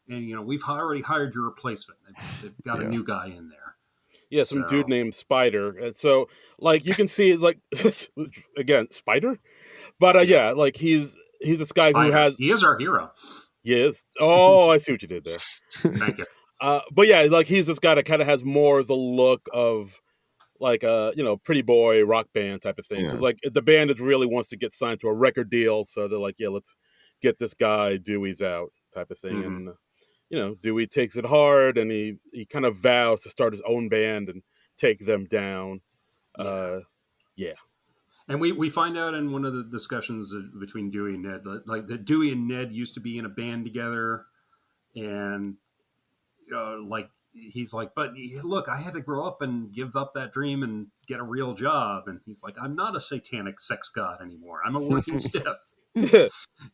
And we've already hired your replacement. They've got a new guy in there. Yeah, some dude named Spider. And so, like, you can see, like, again, Spider? But, yeah, like, he's this guy Spider. who has... He is our hero. He is? Oh, I see what you did there. Thank you. But, yeah, like, he's this guy that kind of has more the look of, like, a, pretty boy rock band type of thing. Because, like, the band really wants to get signed to a record deal, so they're like, yeah, let's get this guy, Dewey's out type of thing. And... Dewey takes it hard, and he kind of vows to start his own band and take them down. Yeah. And we find out in one of the discussions between Dewey and Ned, that Dewey and Ned used to be in a band together, and he's like, but look, I had to grow up and give up that dream and get a real job. And he's like, I'm not a satanic sex god anymore. I'm a working stiff.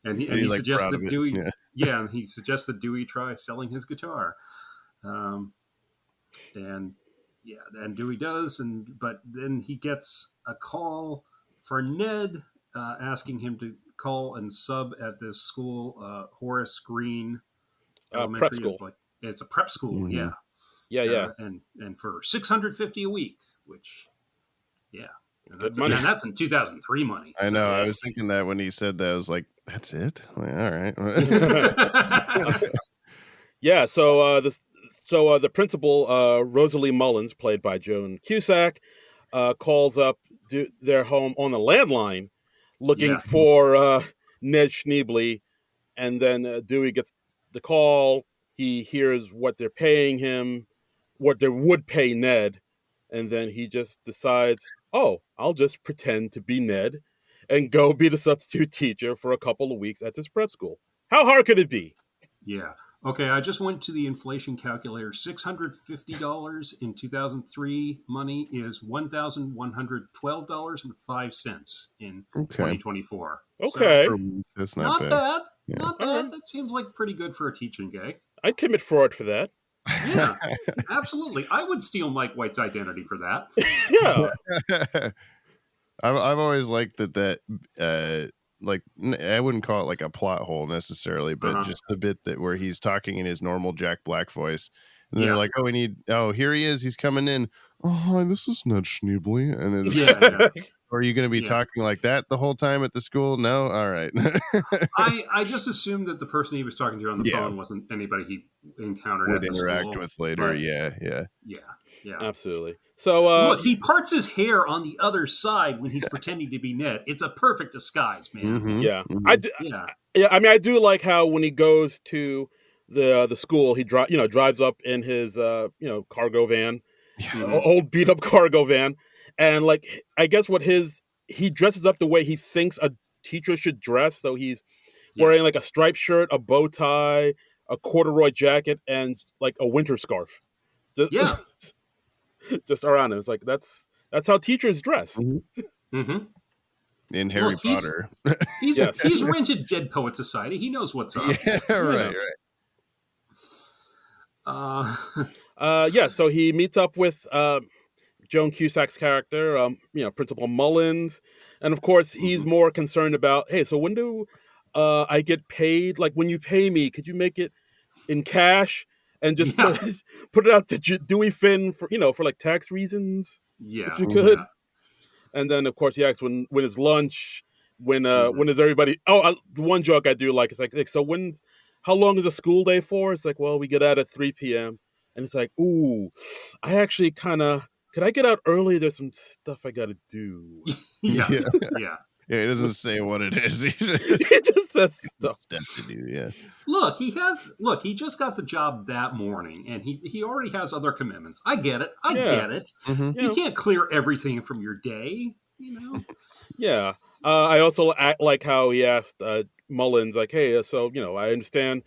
and he like suggests that Dewey, and he suggests that Dewey try selling his guitar, and Dewey does, but then he gets a call for Ned, asking him to call and sub at this school, Horace Green Elementary. Prep school. It's a prep school, Yeah. And for $650 a week, which, good money. And that's in 2003 money. I know. I was thinking that when he said that, I was like, "That's it? Like, all right." Yeah. So the principal, Rosalie Mullins, played by Joan Cusack, calls up their home on the landline, looking for Ned Schneebly, and then Dewey gets the call. He hears what they're paying him, what they would pay Ned, and then he just decides, oh, I'll just pretend to be Ned and go be the substitute teacher for a couple of weeks at this prep school. How hard could it be? Yeah. Okay, I just went to the inflation calculator. $650 in 2003 money is $1,112.05 in 2024. Okay. So, that's not bad. Yeah. Not bad. That seems like pretty good for a teaching gig. I'd commit fraud for that. Yeah, absolutely. I would steal Mike White's identity for that. Yeah. I've always liked that like, I wouldn't call it like a plot hole necessarily, but just the bit that where he's talking in his normal Jack Black voice, and they're like, here he is, he's coming in. Oh, hi, this is Ned Schneebly, and it's are you going to be talking like that the whole time at the school? No, all right. I just assumed that the person he was talking to on the phone wasn't anybody he encountered would at the interact school, with later. Yeah, absolutely. So look, he parts his hair on the other side when he's pretending to be Ned. It's a perfect disguise, man. Yeah, I do, I mean, I do like how when he goes to the school, he drives up in his cargo van, old beat up cargo van, and like I guess he dresses up the way he thinks a teacher should dress. So he's wearing like a striped shirt, a bow tie, a corduroy jacket, and like a winter scarf. Just around him. It's like that's how teachers dress. In Harry Potter. He's rented Dead Poet Society. He knows what's up. Right. So he meets up with Joan Cusack's character, Principal Mullins, and of course he's more concerned about, hey, so when do I get paid? Like when you pay me, could you make it in cash and just put it out to Dewey Finn for like tax reasons? Yeah, if you could. And then of course he asks when is lunch, when is everybody? Oh, the one joke I do like is like so how long is a school day for? It's like, well, we get out at 3 p.m. And it's like, ooh, I actually could I get out early? There's some stuff I got to do. Yeah. Yeah, he doesn't say what it is. He He just says stuff. stepped in you, yeah. Look, he just got the job that morning, and he already has other commitments. I get it. I Yeah. get it. Mhm. You can't clear everything from your day, Yeah. I also like how he asked Mullins, like, hey, so, I understand.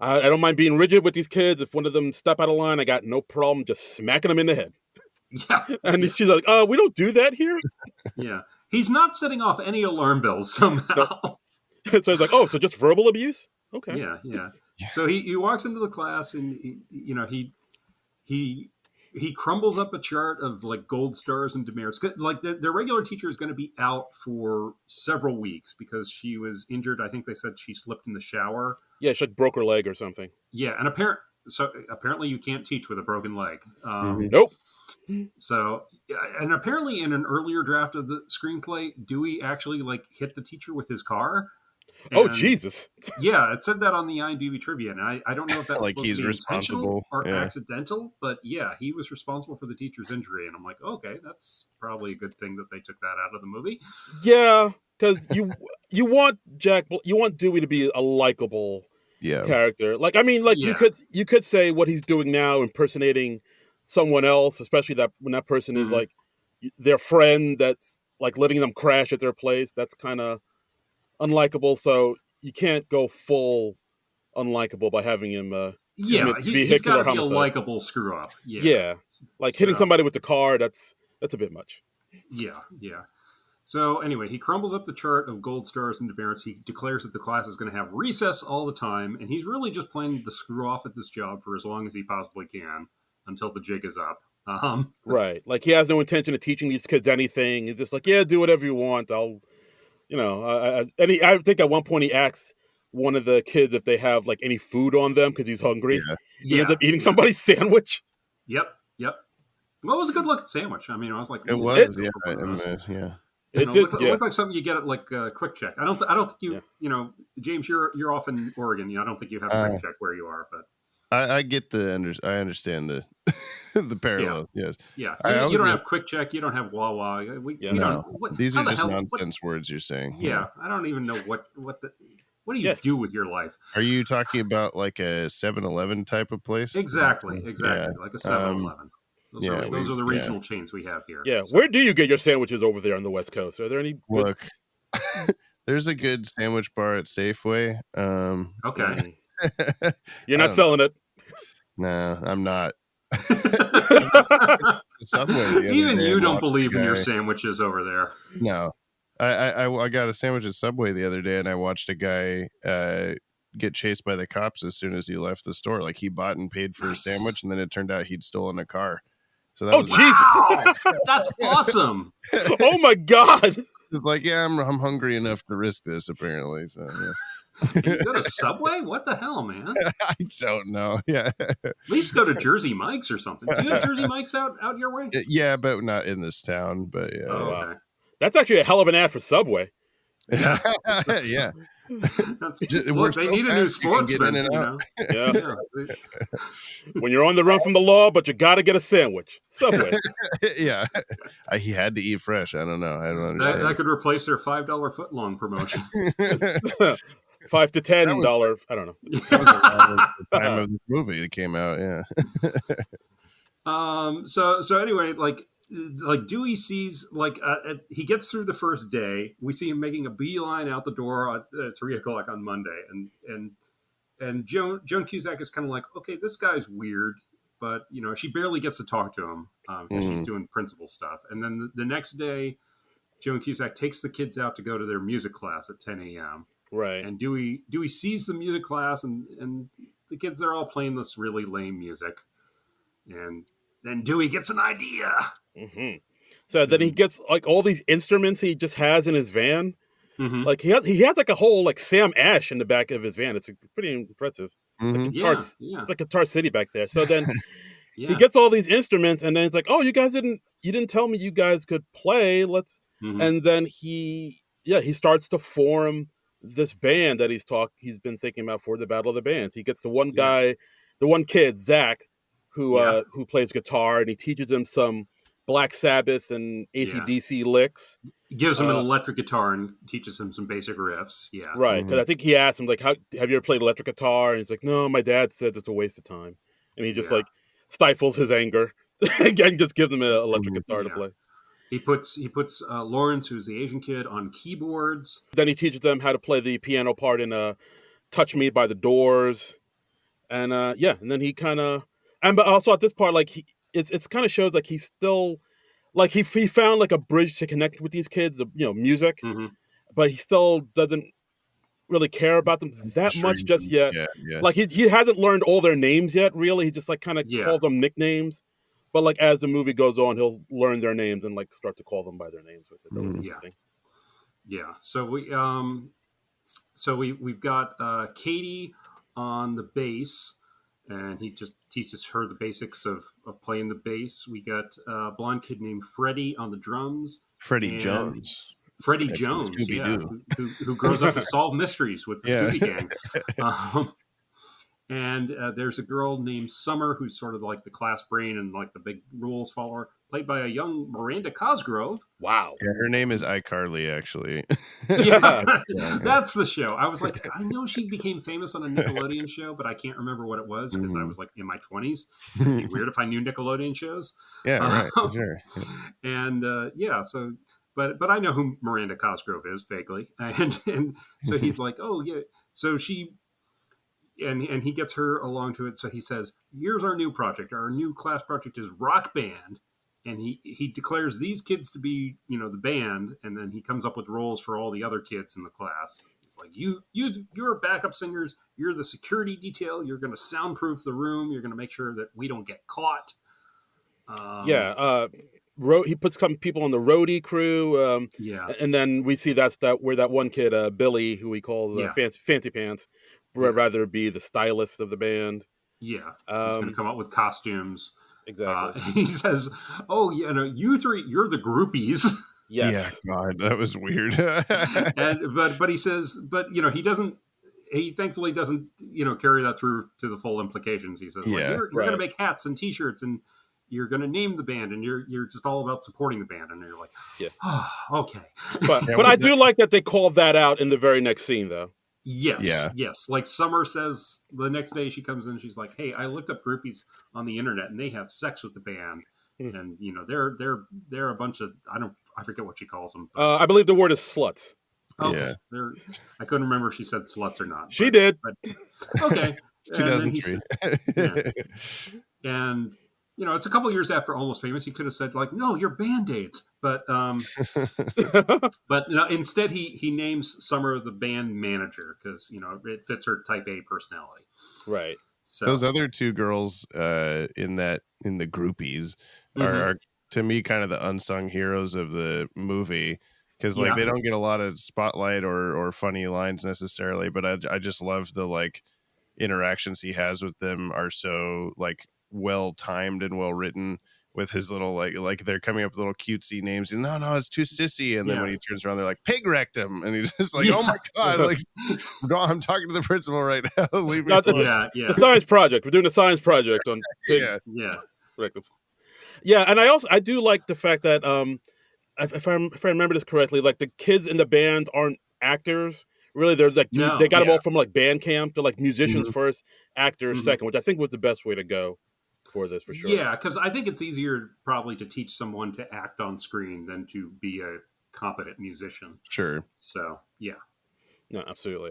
I don't mind being rigid with these kids. If one of them step out of line, I got no problem just smacking them in the head. Yeah. And she's like, we don't do that here. Yeah. He's not setting off any alarm bells somehow. So it's like, so just verbal abuse? Okay. Yeah. So he walks into the class, and he crumbles up a chart of like gold stars and demerits. Like their regular teacher is going to be out for several weeks because she was injured. I think they said she slipped in the shower. Yeah, she like broke her leg or something. Yeah, and apparently you can't teach with a broken leg. Nope. So, and apparently in an earlier draft of the screenplay, Dewey actually like hit the teacher with his car. Oh, Jesus. Yeah, it said that on the IMDb trivia, and I don't know if that was Like he's responsible or accidental, but yeah, he was responsible for the teacher's injury, and I'm like, okay, that's probably a good thing that they took that out of the movie. Yeah, because you want Dewey to be a likable character. Like, I mean, like you could say what he's doing now, impersonating someone else, especially that when that person is like their friend that's like letting them crash at their place. That's kind of unlikable, so you can't go full unlikable by having him he's got to be a likable screw up. Like hitting somebody with the car, that's a bit much. Yeah So anyway, he crumbles up the chart of gold stars and demerits. He declares that the class is going to have recess all the time, and he's really just planning to screw off at this job for as long as he possibly can until the jig is up. Right, like he has no intention of teaching these kids anything. He's just like, yeah, do whatever you want. I'll I think at one point he asks one of the kids if they have like any food on them because he's hungry. He ends up eating somebody's sandwich. Yep. Well, it was a good looking sandwich. I mean, I was like, it was, yeah. It looked like something you get at like Quick Check. I don't think you, James, you're off in Oregon. I don't think you have Quick Check where you are, but I get I understand the the parallel. Yes. Yeah. You don't have Quick Check. You don't have Wawa. These are just nonsense words you're saying. Yeah. I don't even know what do you do with your life? Are you talking about like a 7-Eleven type of place? Exactly. Like a 7-Eleven. Those are the regional chains we have here. Yeah. So. Where do you get your sandwiches over there on the West Coast? Are there any? Look, there's a good sandwich bar at Safeway. Okay. You're not selling it. No, I'm not. Even you don't believe in your sandwiches over there. No. I got a sandwich at Subway the other day, and I watched a guy get chased by the cops as soon as he left the store. Like he bought and paid for a sandwich, and then it turned out he'd stolen a car. So that Jesus, that's awesome! Oh my God! It's like, I'm hungry enough to risk this, apparently. So yeah. You go to Subway? What the hell, man? I don't know. Yeah. At least go to Jersey Mike's or something. Do you have Jersey Mike's out your way? Yeah, but not in this town. But yeah. Oh, okay. That's actually a hell of an ad for Subway. Yeah. Look, they need a new sportsman. Yeah. When you're on the run from the law, but you got to get a sandwich. Subway. Yeah. He had to eat fresh. I don't know. I don't understand. That could replace their $5 footlong promotion. $5 to $10. I don't know. That was around the time of the movie that came out. Yeah. So anyway, like Dewey sees he gets through the first day. We see him making a beeline out the door at 3:00 on Monday, and Joan Cusack is kind of like, okay, this guy's weird, but she barely gets to talk to him because she's doing principal stuff. And then the next day, Joan Cusack takes the kids out to go to their music class at 10 a.m. Right. And Dewey sees the music class, and the kids are all playing this really lame music, and then Dewey gets an idea. Mm-hmm. So then he gets like all these instruments he just has in his van. Mm-hmm. Like he has like a whole like Sam Ash in the back of his van. It's pretty impressive. Mm-hmm. It's like Guitar City back there. So then he gets all these instruments, and then it's like, oh, you didn't tell me you guys could play. And then he starts to form this band that he's been thinking about for the Battle of the Bands. He gets the one guy, the one kid, Zach, who plays guitar, and he teaches him some Black Sabbath and AC/DC licks. Gives him an electric guitar and teaches him some basic riffs. Yeah. Right. Because I think he asked him, like, "How have you ever played electric guitar?" And he's like, "No, my dad said it's a waste of time." And he just like stifles his anger and just gives him an electric guitar to play. He puts Lawrence, who's the Asian kid, on keyboards. Then he teaches them how to play the piano part in "Touch Me" by the Doors. And and then he kind of, but also at this part, like it's kind of shows like he's still, like he found like a bridge to connect with these kids, music, but he still doesn't really care about them that much just yet. Yeah. Like he hasn't learned all their names yet, really. He just like kind of calls them nicknames. But like as the movie goes on, he'll learn their names and like start to call them by their names. Which is interesting. Yeah. So we've got Katie on the bass, and he just teaches her the basics of playing the bass. We got a blonde kid named Freddie on the drums. Freddie Jones, yeah, who grows up to solve mysteries with the Scooby Gang. And there's a girl named Summer who's sort of like the class brain and like the big rules follower, played by a young Miranda Cosgrove. Wow. Yeah, her name is iCarly, actually. That's the show. I was like, I know she became famous on a Nickelodeon show, but I can't remember what it was because I was like in my 20s. It'd be weird if I knew Nickelodeon shows. Yeah, right. Sure. And so, but I know who Miranda Cosgrove is vaguely, and so he's like, oh yeah. So she. And he gets her along to it. So he says, here's our new project. Our new class project is rock band. And he declares these kids to be, the band. And then he comes up with roles for all the other kids in the class. He's like, you're backup singers. You're the security detail. You're going to soundproof the room. You're going to make sure that we don't get caught. He puts some people on the roadie crew. And then we see where that one kid, Billy, who we call Fancy Pants, rather be the stylist of the band. Yeah, he's going to come up with costumes. Exactly. He says, "Oh, you three, you're the groupies." Yes. Yeah, God, that was weird. but he says, he doesn't. He thankfully doesn't, carry that through to the full implications. He says, you're going to make hats and T-shirts, and you're going to name the band, and you're just all about supporting the band. And you're like, okay. But I do like that they called that out in the very next scene, though. Yes. Like Summer says the next day she comes in, she's like, "Hey, I looked up groupies on the internet, and they have sex with the band, and they're a bunch of I forget what she calls them. I believe the word is sluts. Okay, I couldn't remember if she said sluts or not. She did. But, okay, it's 2003, and it's a couple years after Almost Famous. He could have said like, "No, you're Band-Aids," but no, instead he names Summer the band manager because it fits her Type A personality. Right. So those other two girls in the groupies are to me kind of the unsung heroes of the movie because they don't get a lot of spotlight or funny lines necessarily, but I just love the like interactions he has with them are so like well timed and well written with his little like they're coming up with little cutesy names and no it's too sissy, and then when he turns around they're like pig rectum, and he's just like oh my god, like no, I'm talking to the principal right now. Leave me alone. The science project, we're doing a science project on pig rectum. And I do like the fact that if I remember this correctly, like the kids in the band aren't actors. Really, they're like they got them all from like band camp. They're like musicians first, actors second, which I think was the best way to go for this, for sure. Yeah, because I think it's easier probably to teach someone to act on screen than to be a competent musician. Sure. So yeah. No, absolutely.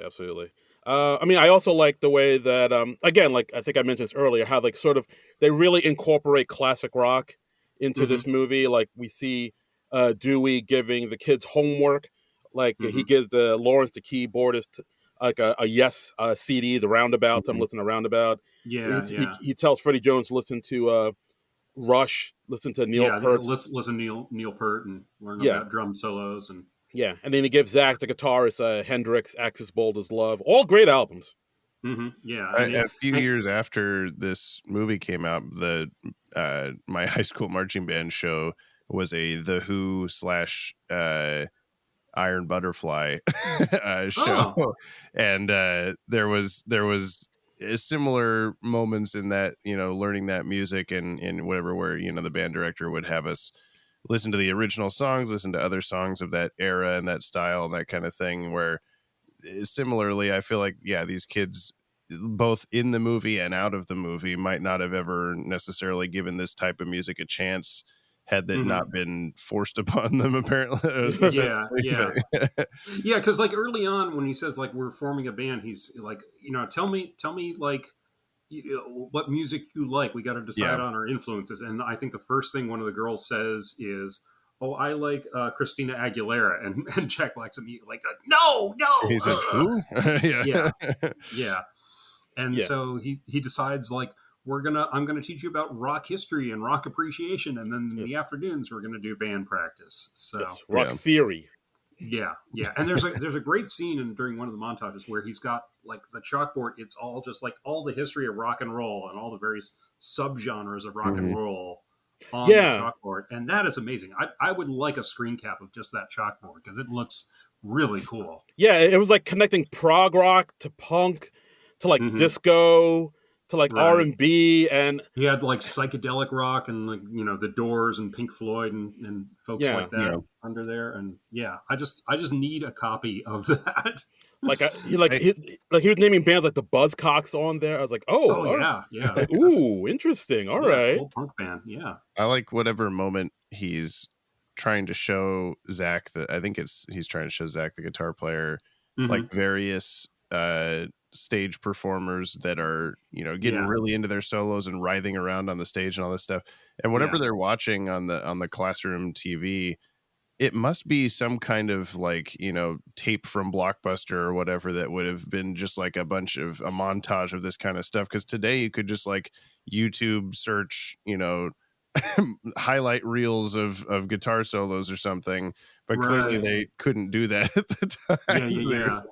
I also like the way that again, like I think I mentioned this earlier, how like sort of they really incorporate classic rock into this movie. Like we see Dewey giving the kids homework. Like he gives Lawrence the keyboardist like a Yes CD, the Roundabout. I'm listening to Roundabout. He tells Freddie Jones to listen to Rush, listen to Neil Peart. Listen to Neil Peart and learn about drum solos and and then he gives Zach the guitarist Hendrix, Axis Bold as Love. All great albums. A few years after this movie came out, the my high school marching band show was a The Who / Iron Butterfly show, and there was similar moments in that, learning that music and whatever, where, the band director would have us listen to the original songs, listen to other songs of that era and that style and that kind of thing, where similarly, I feel like, yeah, these kids, both in the movie and out of the movie, might not have ever necessarily given this type of music a chance had that not been forced upon them, apparently. Yeah, yeah. Yeah, because like early on when he says like we're forming a band, he's like, tell me like what music you like. We got to decide on our influences. And I think the first thing one of the girls says is, "Oh, I like Christina Aguilera," and Jack Black's immediately like, "No, no." He's like, "Who?" Yeah, yeah. And Yeah. so he decides like I'm gonna teach you about rock history and rock appreciation, and then in the afternoons we're gonna do band practice. So rock theory. yeah. And there's a great scene during one of the montages where he's got like the chalkboard. It's all just like all the history of rock and roll and all the various subgenres of rock and roll on the chalkboard, and that is amazing. I would like a screen cap of just that chalkboard because it looks really cool. Yeah, it was like connecting prog rock to punk to like disco to like R&B, and he had like psychedelic rock and like the Doors and Pink Floyd and folks like that under there, and I just need a copy of that. He was naming bands like the Buzzcocks on there. I was like, yeah. Like, ooh, interesting. All right, cool punk band. Yeah, I like whatever moment he's trying to show Zach that I think he's trying to show Zach, the guitar player, like various stage performers that are getting really into their solos and writhing around on the stage and all this stuff, and whatever they're watching on the classroom TV, it must be some kind of like tape from Blockbuster or whatever that would have been just like a montage of this kind of stuff, because today you could just like YouTube search highlight reels of guitar solos or something, but clearly they couldn't do that at the time.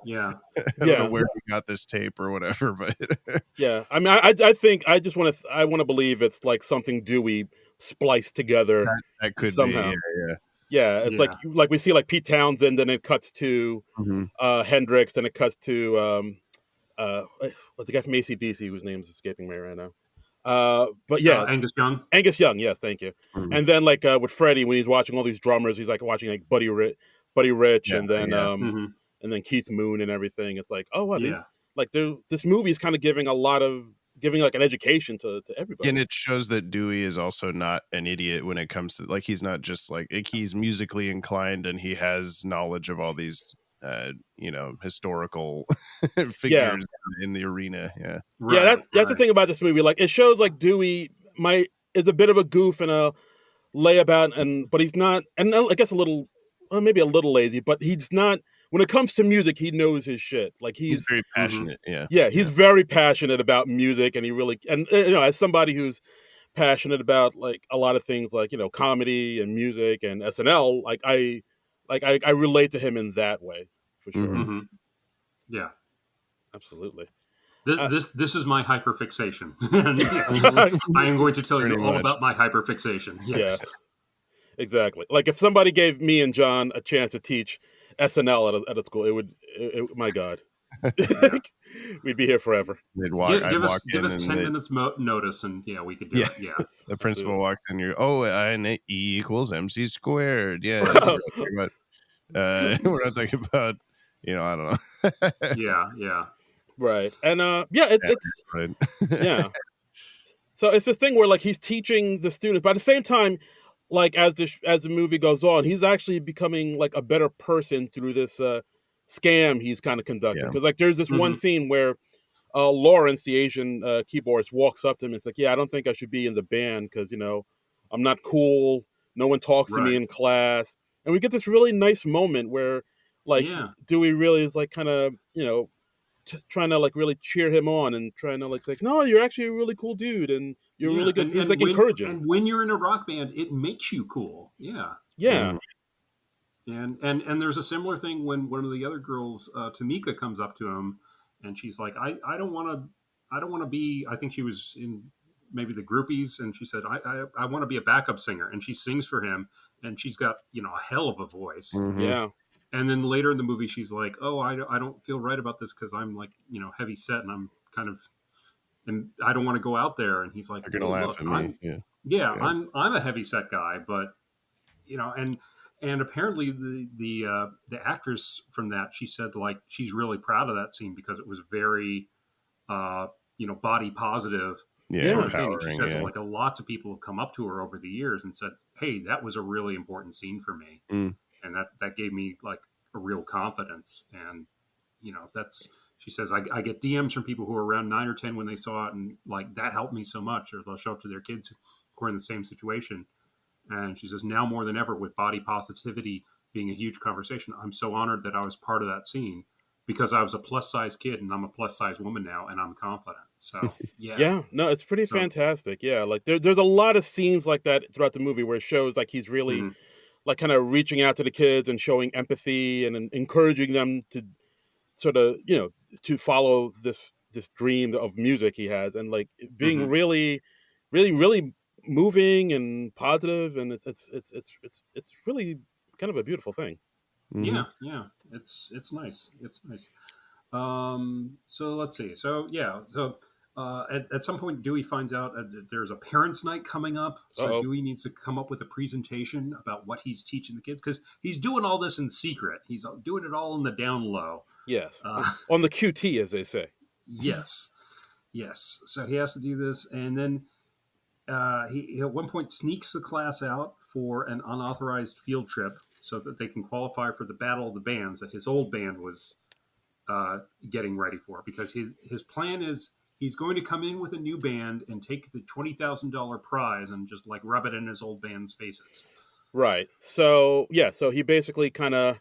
Yeah. I don't know where we got this tape or whatever, but yeah. I mean, I think I want to believe it's like something Dewey spliced together. That could somehow. be, yeah. It's like we see like Pete Townsend, and it cuts to Hendrix, and it cuts to what's the guy from AC/DC whose name is escaping me right now. But yeah, Angus Young. Yes, thank you. And then like with Freddie, when he's watching all these drummers, he's like watching like Buddy Rich, and then and then Keith Moon and everything. It's like, oh wow, this movie is kind of giving like an education to everybody. And it shows that Dewey is also not an idiot when it comes to like, he's not just like he's musically inclined and he has knowledge of all these historical figures in the arena. That's the thing about this movie. Like, it shows like Dewey is a bit of a goof and a layabout, but he's not, and I guess maybe a little lazy, but he's not. When it comes to music, he knows his shit. Like, he's very passionate. He's very passionate about music, and he really, and as somebody who's passionate about like a lot of things, like comedy and music and SNL, I relate to him in that way for sure. Yeah, absolutely. This is my hyperfixation. I am going to tell you all about my hyperfixation. Yes. Yeah, exactly. Like, if somebody gave me and John a chance to teach SNL at a school, my God, we'd be here forever. They'd give us 10 minutes notice, and we could do it. Yeah. The principal walks in, and E equals MC squared. Yeah. We're not talking about, I don't know. Yeah. Right. And it's right. Yeah. So it's this thing where like he's teaching the students, but at the same time, like as the movie goes on, he's actually becoming like a better person through this scam he's kind of conducting. Because like there's this one scene where Lawrence, the Asian keyboardist, walks up to him and it's like, I don't think I should be in the band because I'm not cool. No one talks to me in class. And we get this really nice moment where like Dewey really is like kind of trying to like really cheer him on and trying to like no, you're actually a really cool dude and you're really good. He's like encouraging. And when you're in a rock band, it makes you cool. Yeah. And there's a similar thing when one of the other girls, Tamika, comes up to him and she's like, I don't want to be. I think she was in maybe the Groupies, and she said, I want to be a backup singer, and she sings for him, and she's got a hell of a voice. Yeah. And then later in the movie, she's like, "Oh, I don't feel right about this because I'm like, heavy set, and I'm kind of and I don't want to go out there. And he's like, They're gonna "Oh, laugh look, at me. Yeah. Yeah. I'm a heavy set guy, but and apparently the actress from that, she said like she's really proud of that scene because it was very uh, body positive Yeah. sort Yeah. of thing. And she Empowering. says Yeah. like lots of people have come up to her over the years and said, "Hey, that was a really important scene for me," Mm. and that gave me like a real confidence. And that's she says I get DMs from people who are around 9 or 10 when they saw it, and like that helped me so much. Or they'll show up to their kids who are in the same situation, and she says now more than ever with body positivity being a huge conversation, I'm so honored that I was part of that scene because I was a plus size kid and I'm a plus size woman now and I'm confident. So yeah. Yeah, no, it's pretty So fantastic. Yeah, like there's a lot of scenes like that throughout the movie where it shows like he's really mhm, like kind of reaching out to the kids and showing empathy and encouraging them to sort of to follow this dream of music he has, and like being mhm. really moving and positive, and it's really kind of a beautiful thing. Hmm. Yeah. It's nice. It's nice. So let's see. So yeah. So at some point, Dewey finds out that there's a parents' night coming up. So Uh-oh. Dewey needs to come up with a presentation about what he's teaching the kids because he's doing all this in secret. He's doing it all in the down low. Yes, Uh, on the QT, as they say. yes, yes. So he has to do this, and then he at one point sneaks the class out for an unauthorized field trip so that they can qualify for the battle of the bands that his old band was getting ready for, because his plan is he's going to come in with a new band and take the $20,000 prize and just like rub it in his old band's faces. Right. So yeah, so he basically kind of,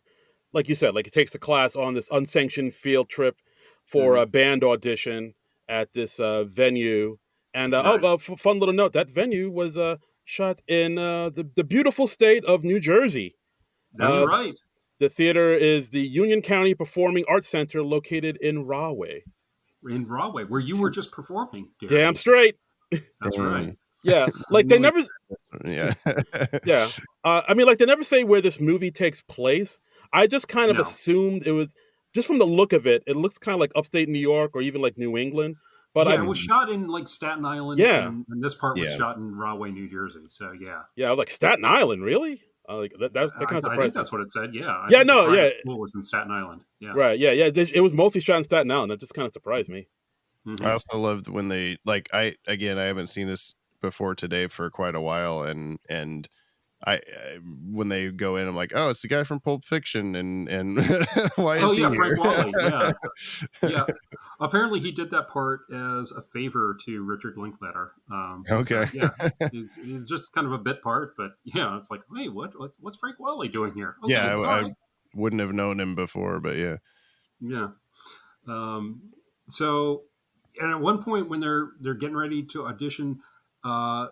like you said, like he takes the class on this unsanctioned field trip for Mm-hmm. a band audition at this venue. And Right. fun little note: that venue was shot in the beautiful state of New Jersey. That's Uh, right. the theater is the Union County Performing Arts Center, located in Rahway. In Broadway, where you were just performing, dare Damn we say. straight. That's right. Dang. Yeah, I like they knew it. never. Yeah. Yeah, I mean, like they never say where this movie takes place. I just kind of No. assumed it was just from the look of it. It looks kind of like upstate New York or even like New England. But Yeah, I, it was Mhm. shot in like Staten Island, yeah, and this part was Yeah. shot in Rahway, New Jersey. So yeah, yeah, I was like Staten Island, really? Like that kind of I think surprised me. that's what it said. Yeah, I Yeah, think the no, yeah, private school was in Staten Island. Yeah. right, yeah. It was mostly shot in Staten Island. That just kind of surprised me. I Hmm. also loved when they like I haven't seen this before today for quite a while, and I when they go in, I'm like, oh, it's the guy from Pulp Fiction, and why Oh is he yeah, here? Frank Wally. Yeah, yeah. Apparently, he did that part as a favor to Richard Linklater. Okay. So yeah, it's just kind of a bit part, but yeah, it's like, hey, what's Frank Wally doing here? Yeah, Okay, all I right, wouldn't have known him before, but yeah. yeah. Um, so, and at one point when they're getting ready to audition, uh,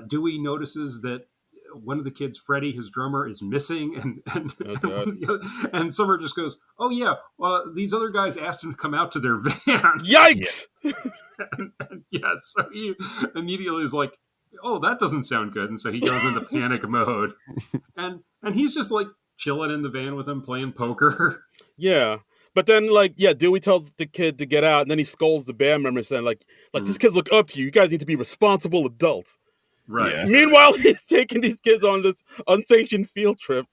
Dewey notices that one of the kids, Freddie, his drummer, is missing, Oh and, God, and Summer just goes, "Oh yeah, these other guys asked him to come out to their van." Yeah. yikes! And yeah, so he immediately is like, "Oh, that doesn't sound good," and so he goes into panic mode, and he's just like chilling in the van with him, playing poker. Yeah. But then, like, yeah, Dewey tells the kid to get out, and then he scolds the band members, saying, like these Mhm. kids look up to you. You guys need to be responsible adults. Right, Yeah. right, Meanwhile, he's taking these kids on this unsanctioned field trip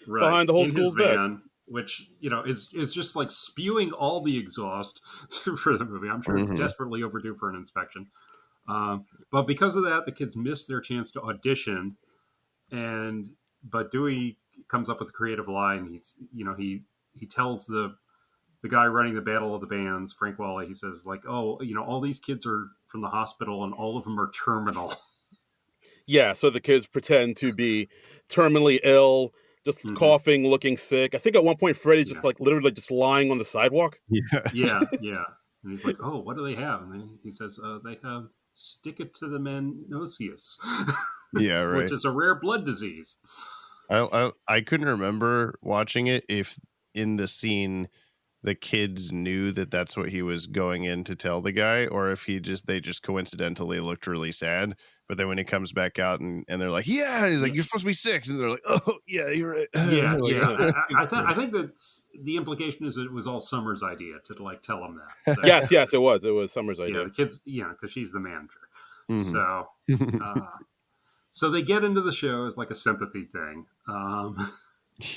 right. behind the whole In his school's back. van, which is just like spewing all the exhaust for the movie. I'm sure it's Hmm. desperately overdue for an inspection. But because of that, the kids missed their chance to audition, but Dewey comes up with a creative line. He tells the guy running the battle of the bands, Frank Wally. He says like, "Oh, all these kids are from the hospital, and all of them are terminal." Yeah, so the kids pretend to be terminally ill, just Hmm. coughing, looking sick. I think at one point Freddy's just Yeah, like literally just lying on the sidewalk. Yeah. yeah. And he's like, "Oh, what do they have?" And then he says, "They have stick it to the menosius, Yeah, which right. is a rare blood disease." I couldn't remember watching it if in the scene the kids knew that that's what he was going in to tell the guy, or if they just coincidentally looked really sad. But then when he comes back out and they're like, yeah, he's like, you're supposed to be 6. And they're like, oh, yeah, you're right. Yeah, Like, yeah. I think that the implication is that it was all Summer's idea to like tell him that. So, Yes, it was. It was Summer's yeah, idea. the kids, because she's the manager. Mhm. So they get into the show as like a sympathy thing.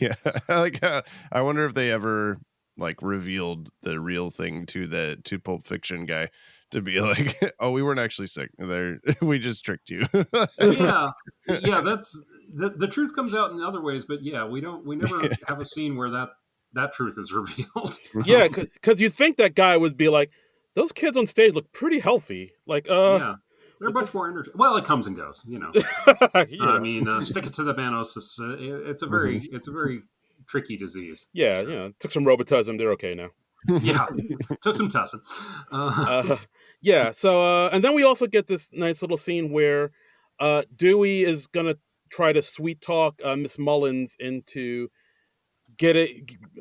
Yeah, like I wonder if they ever like revealed the real thing to Pulp Fiction guy to be like, oh, we weren't actually sick. There, we just tricked you. yeah, that's the truth comes out in other ways, but yeah, we never have a scene where that truth is revealed. Yeah, because you'd think that guy would be like, those kids on stage look pretty healthy. Like, Yeah. They're much more energy. Well, it comes and goes, I mean, stick it to the manosis. It's a very tricky disease. Yeah, So. took some Robitussin. They're okay now. Yeah, took some tussin. Yeah. So, and then we also get this nice little scene where Dewey is gonna try to sweet talk Miss Mullins into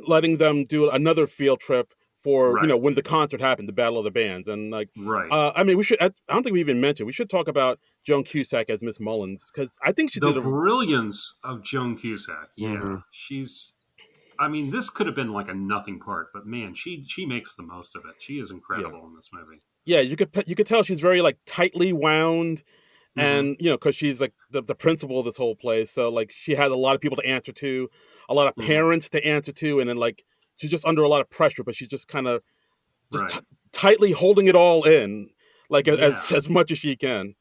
letting them do another field trip for Right. when the concert happened, the Battle of the Bands, and like, Right. I mean, we should. I don't think we even mentioned. We should talk about Joan Cusack as Miss Mullins because I think she the did brilliance of Joan Cusack. Yeah, Mhm. she's. I mean, this could have been like a nothing part, but man, she makes the most of it. She is incredible in this movie. Yeah, you could tell she's very like tightly wound, and because she's like the principal of this whole place, so like she has a lot of people to answer to, a lot of parents to answer to, and then like she's just under a lot of pressure, but she's just kind of just tightly holding it all in, like as much as she can,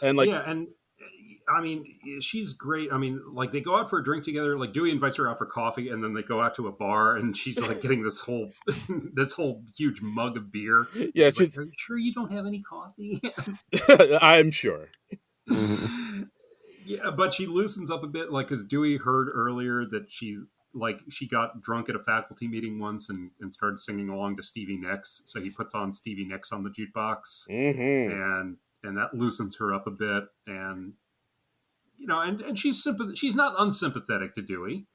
and like and I mean, she's great. I mean, like they go out for a drink together. Like Dewey invites her out for coffee, and then they go out to a bar, and she's like getting this whole huge mug of beer. Yeah, she's like, "Are you sure you don't have any coffee?" I'm sure. Yeah, but she loosens up a bit, like because Dewey heard earlier that she got drunk at a faculty meeting once and started singing along to Stevie Nicks. So he puts on Stevie Nicks on the jukebox, and that loosens her up a bit, and and she's not unsympathetic to Dewey.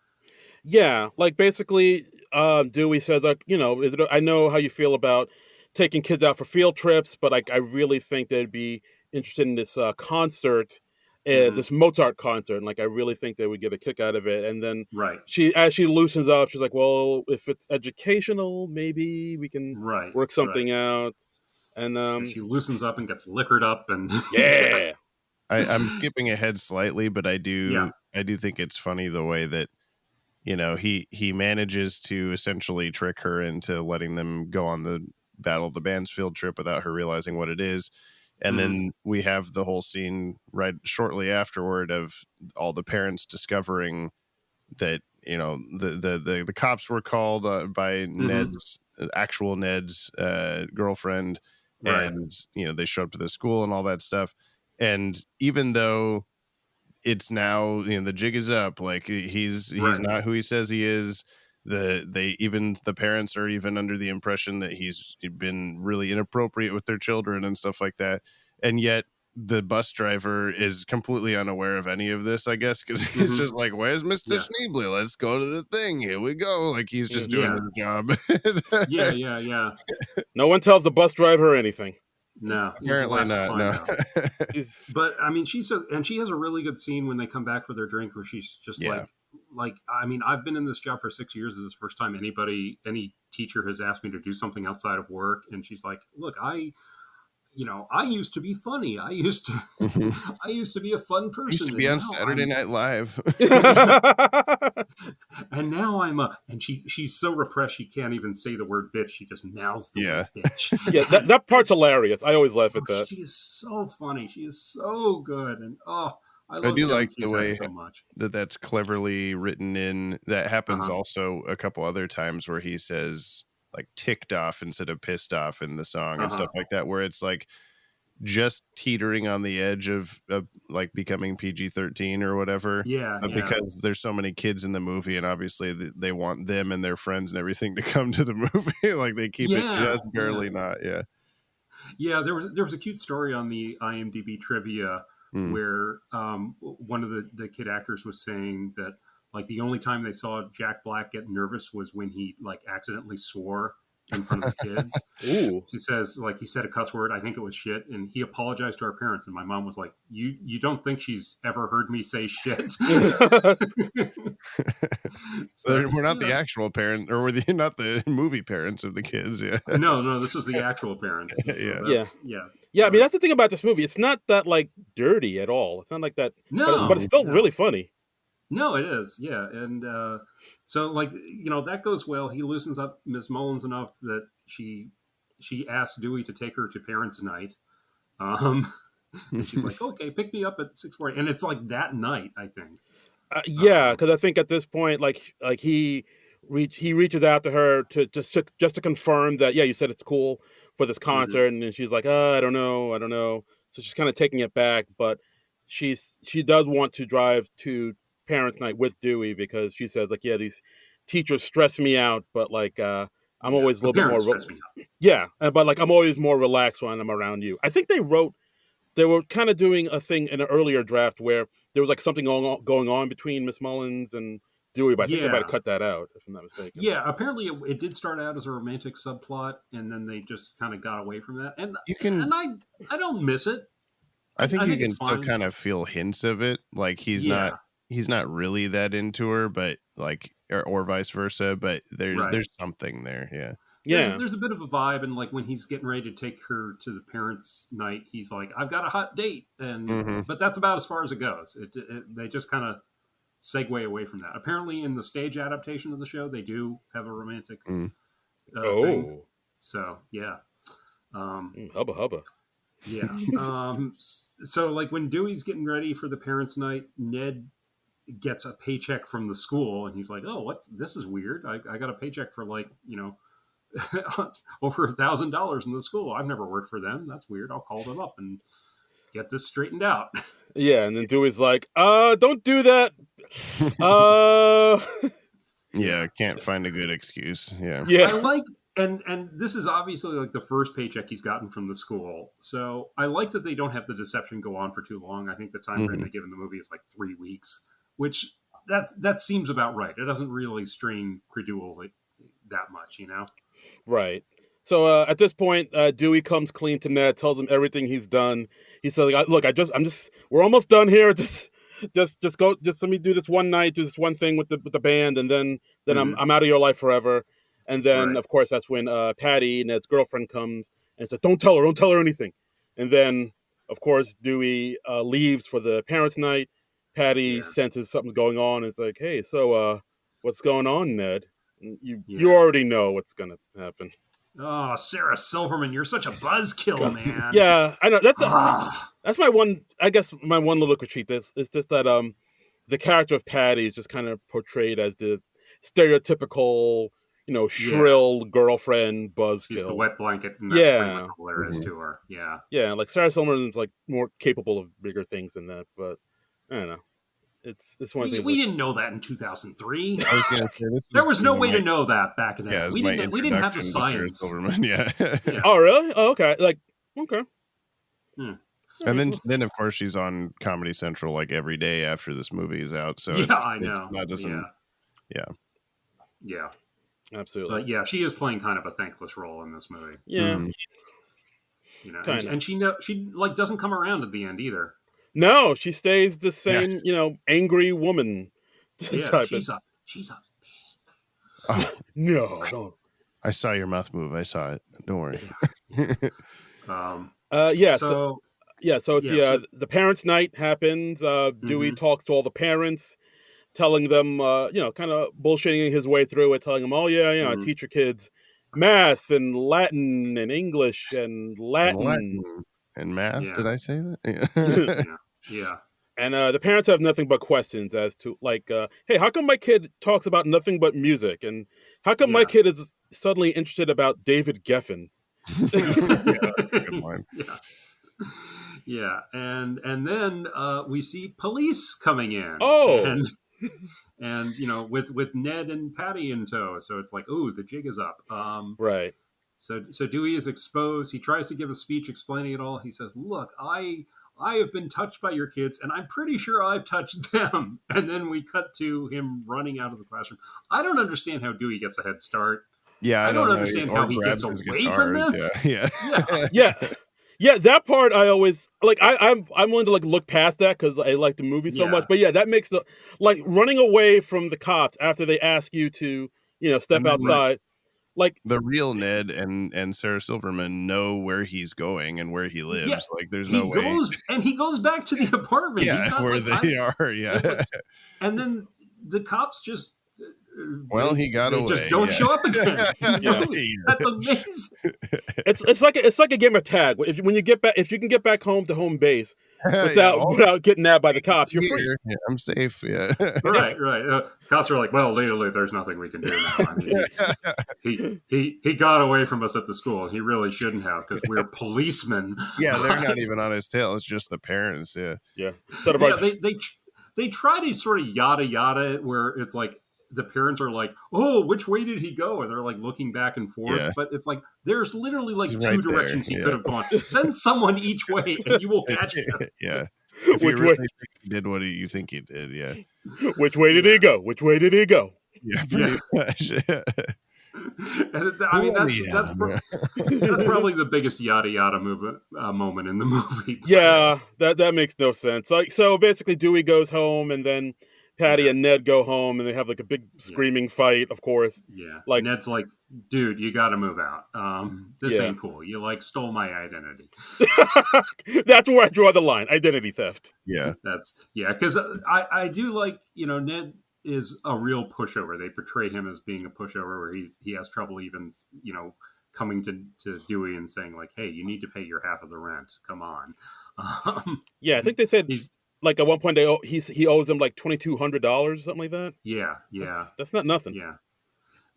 Yeah, like basically, Dewey says, like, I know how you feel about taking kids out for field trips, but like, I really think they'd be interested in this concert, this Mozart concert, and like, I really think they would get a kick out of it. And then, as she loosens up, she's like, well, if it's educational, maybe we can work something out. And she loosens up and gets liquored up, and yeah. I'm skipping ahead slightly, but I do think it's funny the way that he manages to essentially trick her into letting them go on the Battle of the Bands field trip without her realizing what it is. And then we have the whole scene right shortly afterward of all the parents discovering that the cops were called by Ned's girlfriend, and they showed up to the school and all that stuff. And even though it's now the jig is up, like he's not who he says he is, the parents are even under the impression that he's been really inappropriate with their children and stuff like that, and yet the bus driver is completely unaware of any of this, I guess, because he's just like, where's Mr. Schneebly? Let's go to the thing, here we go. Like he's just doing his job. yeah No one tells the bus driver anything. No, apparently not. No. But I mean, she has a really good scene when they come back for their drink, where she's just like, I mean, I've been in this job for 6 years. This is the first time any teacher has asked me to do something outside of work, and she's like, look, I used to be funny. I used to be a fun person. Used to be on Saturday Night Live. And now and she's so repressed she can't even say the word bitch. She just mouths the word bitch. Yeah, that part's hilarious. I always laugh at that. She is so funny. She is so good. And I do like the way so much that's cleverly written in. That happens also a couple other times where he says like ticked off instead of pissed off in the song and stuff like that, where it's like just teetering on the edge of like becoming PG-13 or whatever. Because there's so many kids in the movie, and obviously they want them and their friends and everything to come to the movie. Like they keep it just barely not. Yeah, there was a cute story on the IMDb trivia where one of the kid actors was saying that like the only time they saw Jack Black get nervous was when he like accidentally swore in front of the kids. Ooh. She says, like, he said a cuss word. I think it was shit. And he apologized to our parents. And my mom was like, you don't think she's ever heard me say shit? So, We're not the actual parent, or not the movie parents of the kids. Yeah. No, this is the actual parents. So Yeah. Yeah. I mean, that's the thing about this movie. It's not that like dirty at all. It's not like that. No, but it's still really funny. No, it is. Yeah. And so, like, that goes well. He loosens up Miss Mullins enough that she asks Dewey to take her to parents' night. And she's like, okay, pick me up at 6:40. And it's like that night, I think. Yeah, because I think at this point, like he reaches out to her to just to confirm that, yeah, you said it's cool for this concert, and then she's like, I don't know. So she's kind of taking it back, but she does want to drive to parents' night with Dewey because she says, like, yeah, these teachers stress me out, but like I'm always a little bit more stress me out. Yeah, but like I'm always more relaxed when I'm around you. I think they were kind of doing a thing in an earlier draft where there was like something going on between Miss Mullins and Dewey, but I think they might have cut that out, if I'm not mistaken. Yeah, apparently it did start out as a romantic subplot, and then they just kind of got away from that. And I don't miss it. I think you can still kind of feel hints of it. Like he's not really that into her, but like or vice versa. But there's something there. Yeah. Yeah, there's a bit of a vibe, and like when he's getting ready to take her to the parents' night, he's like, "I've got a hot date," and but that's about as far as it goes. They just kind of segue away from that. Apparently, in the stage adaptation of the show, they do have a romantic thing. So yeah, hubba hubba. Yeah. So like when Dewey's getting ready for the parents' night, Ned gets a paycheck from the school, and he's like, "Oh, this is weird. I got a paycheck for like over $1,000 in the school. I've never worked for them. That's weird. I'll call them up and get this straightened out." Yeah, and then Dewey's like, don't do that. Yeah, can't find a good excuse. Yeah. I like, and this is obviously like the first paycheck he's gotten from the school. So I like that they don't have the deception go on for too long. I think the time frame they give in the movie is like 3 weeks, which that seems about right. It doesn't really strain credulity that much, Right. So at this point, Dewey comes clean to Ned, tells him everything he's done. He says, "Look, we're almost done here. Just go. Just let me do this one night, do this one thing with the band, and then I'm out of your life forever." And then, of course, that's when Patty, Ned's girlfriend, comes and says, don't tell her anything." And then, of course, Dewey leaves for the parents' night. Patty senses something's going on and is like, "Hey, so what's going on, Ned? You already know what's gonna happen." Oh, Sarah Silverman, you're such a buzzkill, man. Yeah, I know. That's my one. I guess my one little critique. Is just that the character of Patty is just kind of portrayed as the stereotypical, shrill girlfriend buzzkill. She's the wet blanket, and that's pretty much all there is to her. Yeah. Yeah, like Sarah Silverman is like more capable of bigger things than that, but I don't know. It's one thing. We didn't know that in 2003. I was gonna say, there was no way to know that back in then. Yeah, we didn't have the science. Yeah. Oh, really? Oh, okay. Like, okay. And then of course she's on Comedy Central like every day after this movie is out. So I know. It's not just yeah, absolutely. But yeah, she is playing kind of a thankless role in this movie. Yeah, and she like doesn't come around at the end either. No, she stays the same, angry woman type. She's up. No, don't. I saw your mouth move. I saw it. Don't worry. So it's the parents' night happens. Dewey talks to all the parents, telling them, kind of bullshitting his way through it, telling them, I teach your kids math and Latin and English and Latin. And math. Yeah. Did I say that? Yeah. And the parents have nothing but questions as to like, hey, how come my kid talks about nothing but music? And how come my kid is suddenly interested about David Geffen? That's a good one. Yeah. And then we see police coming in. Oh. And with Ned and Patty in tow. So it's like, ooh, the jig is up. Right. So Dewey is exposed. He tries to give a speech explaining it all. He says, look, I have been touched by your kids, and I'm pretty sure I've touched them. And then we cut to him running out of the classroom. I don't understand how Dewey gets a head start. Yeah, I I don't don't know. understand Or how he gets grabs his away guitar. from them. Yeah, Yeah. Yeah. Yeah, that part I always like. I'm willing to like look past that because I like the movie so much. Yeah. But yeah, that makes the like running away from the cops after they ask you to step And then outside. Like the real Ned and Sarah Silverman know where he's going and where he Yeah. lives. Like, there's no He way. goes back to the apartment. He's Yeah, not where like they hiding. are. Yeah. It's like, and then the cops just Well, he got they away. just don't Yeah. show up again. in the Yeah. movie. That's amazing. it's like a game of tag. When you get back, if you can get back home to home base Yeah, without getting nabbed by the cops, you're free. here. Yeah, I'm safe. Yeah. Right. Cops are like, well, legally, there's nothing we can do now. I mean, he got away from us at the school. He really shouldn't have because we're policemen. Yeah, they're not even on his tail. It's just the parents. Yeah. Yeah. Instead of Yeah, they try to sort of yada yada it, where it's like the parents are like, oh, which way did he go? And they're like looking back and forth. Yeah. But it's like there's literally like He's two right directions there. he could have gone. Send someone each way, and you will catch him. Yeah. If you Which really way? think he did what you think he did, yeah. Which way did he go? Which way did he go? Yeah, pretty much. And I mean, that's probably the biggest yada yada moment in the movie. Yeah, that makes no sense. Like, so basically, Dewey goes home, and then Patty and Ned go home, and they have like a big screaming fight. Of course, Yeah. Like Ned's like, dude, you got to move out. This Yeah. ain't cool. You like stole my identity. that's where I draw the line: identity theft. Yeah. Because I do like, Ned is a real pushover. They portray him as being a pushover where he has trouble even, coming to Dewey and saying like, hey, you need to pay your half of the rent. Come on. Yeah, I think they said He's like at one point he owes him like $2,200 or something like that. yeah. That's not nothing. Yeah.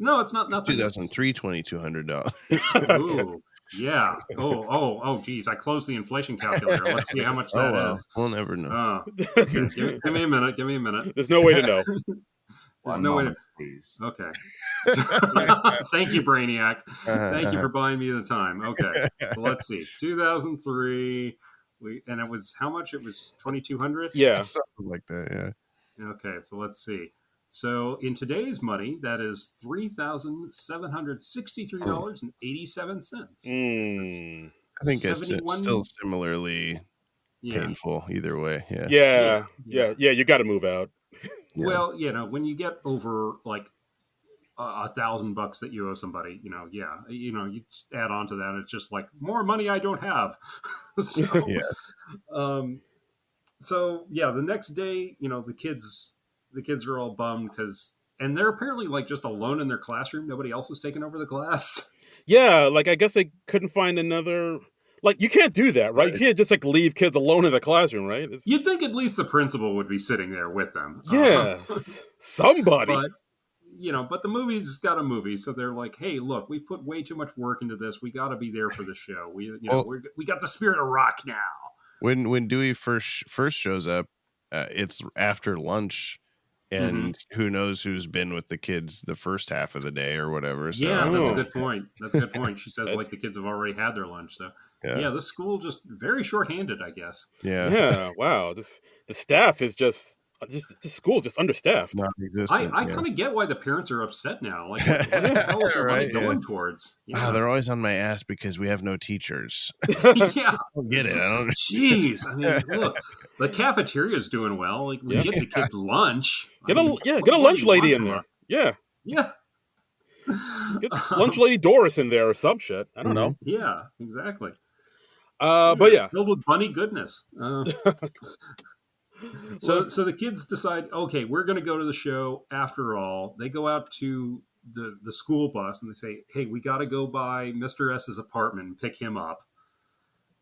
No, it's not nothing. 2003, $2,200. Ooh, yeah. Oh, geez. I closed the inflation calculator. Let's see how much that is. We'll never know. Oh, okay. Give me a minute. Give me a minute. There's no way to know. There's no way to. Please. Okay. Thank you, Brainiac. Thank you for buying me the time. Okay. So let's see. 2003. And it was how much? It was 2,200. Yeah. Something like that. Yeah. Okay. So let's see. So in today's money, that is $3,763.87. I think it's 71 still similarly Yeah. painful either way. Yeah. Yeah. You got to move out. Yeah. Well, when you get over like $1,000 that you owe somebody, you just add on to that. And it's just like more money I don't have. So, the next day, the kids are all bummed and they're apparently like just alone in their classroom. Nobody else has taken over the class. Yeah, like I guess they couldn't find another. Like you can't do that, right? You can't just like leave kids alone in the classroom, right? You'd think at least the principal would be sitting there with them. Yeah, somebody. But the movie's got a movie, so they're like, "Hey, look, we put way too much work into this. We got to be there for the show. We got the spirit of rock now." When Dewey first shows up, it's after lunch, and who knows who's been with the kids the first half of the day or whatever. So. Yeah, that's a good point. She says like the kids have already had their lunch, so yeah, this school just very short-handed, I guess. Yeah. Wow. The staff is just the school just understaffed. Non-existent. I kind of get why the parents are upset now. Like, what the hell is their money going towards? They're always on my ass because we have no teachers. Yeah, I don't get it. I don't. Jeez, I mean, look, the cafeteria is doing well. Like, we get the kids lunch. Get a lunch lady in there. Yeah. Get lunch lady Doris in there or some shit. I don't know. Yeah, exactly. But yeah, filled with bunny goodness. So the kids decide, okay, we're going to go to the show after all. They go out to the school bus and they say, hey, we got to go by Mr. S's apartment and pick him up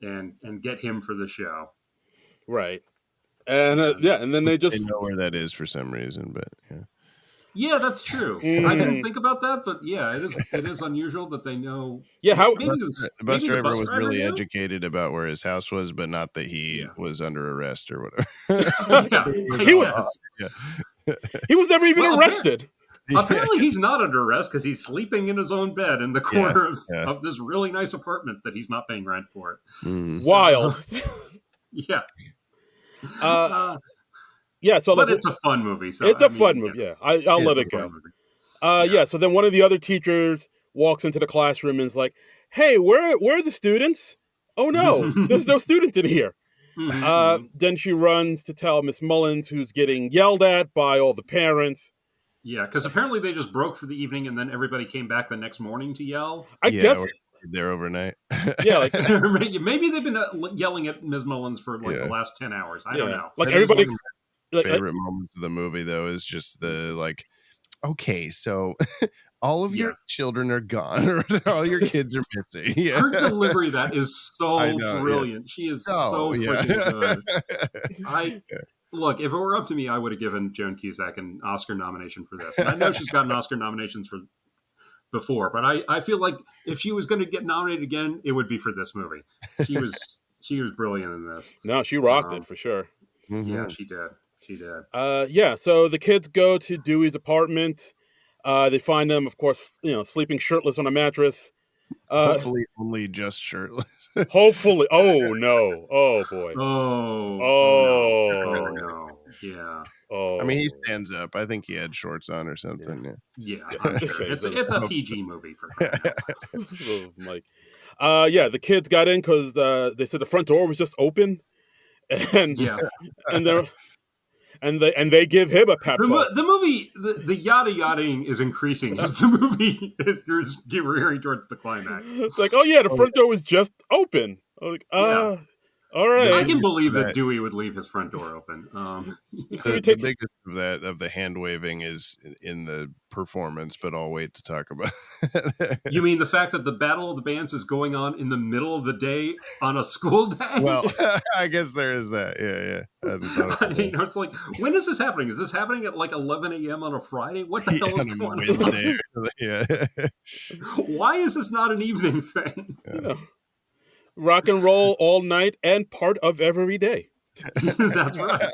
and get him for the show. Right. And and then they know where that is for some reason, but yeah. Yeah, that's true. I didn't think about that, but yeah, it is unusual that they know. Yeah, how the bus driver was really educated about where his house was, but not that he was under arrest or whatever. He was never even arrested. Apparently, he's not under arrest because he's sleeping in his own bed in the corner of this really nice apartment that he's not paying rent for. Wild. Yeah. So but it's a fun movie. So it's a fun movie. Yeah, I'll let it go. So then one of the other teachers walks into the classroom and is like, "Hey, where are the students? Oh no, there's no students in here." Then she runs to tell Miss Mullins, who's getting yelled at by all the parents. Yeah, because apparently they just broke for the evening, and then everybody came back the next morning to yell. I guess we're there overnight. Yeah, like maybe they've been yelling at Ms. Mullins for like the last 10 hours. I don't know. Like That everybody, is one of my favorite moments of the movie, though, is just the like, okay, so all of your children are gone, all your kids are missing. Yeah. Her delivery that is so brilliant. She is so freaking good. Look, if it were up to me, I would have given Joan Cusack an Oscar nomination for this. And I know she's gotten Oscar nominations for before, but I feel like if she was going to get nominated again, it would be for this movie. She was brilliant in this. No, she rocked it for sure. Yeah, she did. She did. So the kids go to Dewey's apartment. They find him, of course, sleeping shirtless on a mattress. Hopefully only just shirtless. Hopefully. Oh no. Oh boy. Oh no. Yeah. Oh. I mean, he stands up. I think he had shorts on or something. Yeah, I'm sure. It's a PG movie for crying out loud. Mike. The kids got in because they said the front door was just open, and and they give him a pep talk. The movie, the yada yadaing is increasing as the movie is gearing towards the climax. It's like, oh yeah, the front door was just open. I'm like, all right. I can believe that Dewey would leave his front door open. The biggest of the hand waving is in the performance, but I'll wait to talk about it. You mean the fact that the Battle of the Bands is going on in the middle of the day on a school day? Well, I guess there is that. Yeah. I mean, it's like, when is this happening? Is this happening at like 11 a.m. on a Friday? What the hell is going on? Yeah. Why is this not an evening thing? Yeah. Rock and roll all night and part of every day. That's right.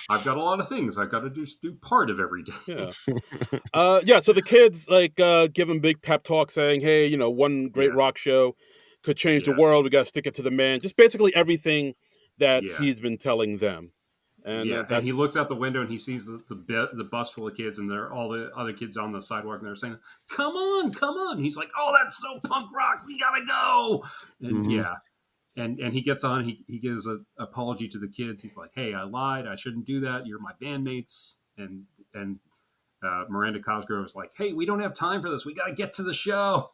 I've got a lot of things I've got to do part of every day. So the kids give him big pep talk saying, hey, one great rock show could change the world. We got to stick it to the man. Just basically everything that he's been telling them. And and he looks out the window and he sees the bus full of kids, and they're all the other kids on the sidewalk, and they're saying, come on. He's like, oh, that's so punk rock, we gotta go. And and he gets on, he gives an apology to the kids. He's like, hey, I lied, I shouldn't do that, you're my bandmates. And Miranda Cosgrove is like, hey, we don't have time for this, we gotta get to the show.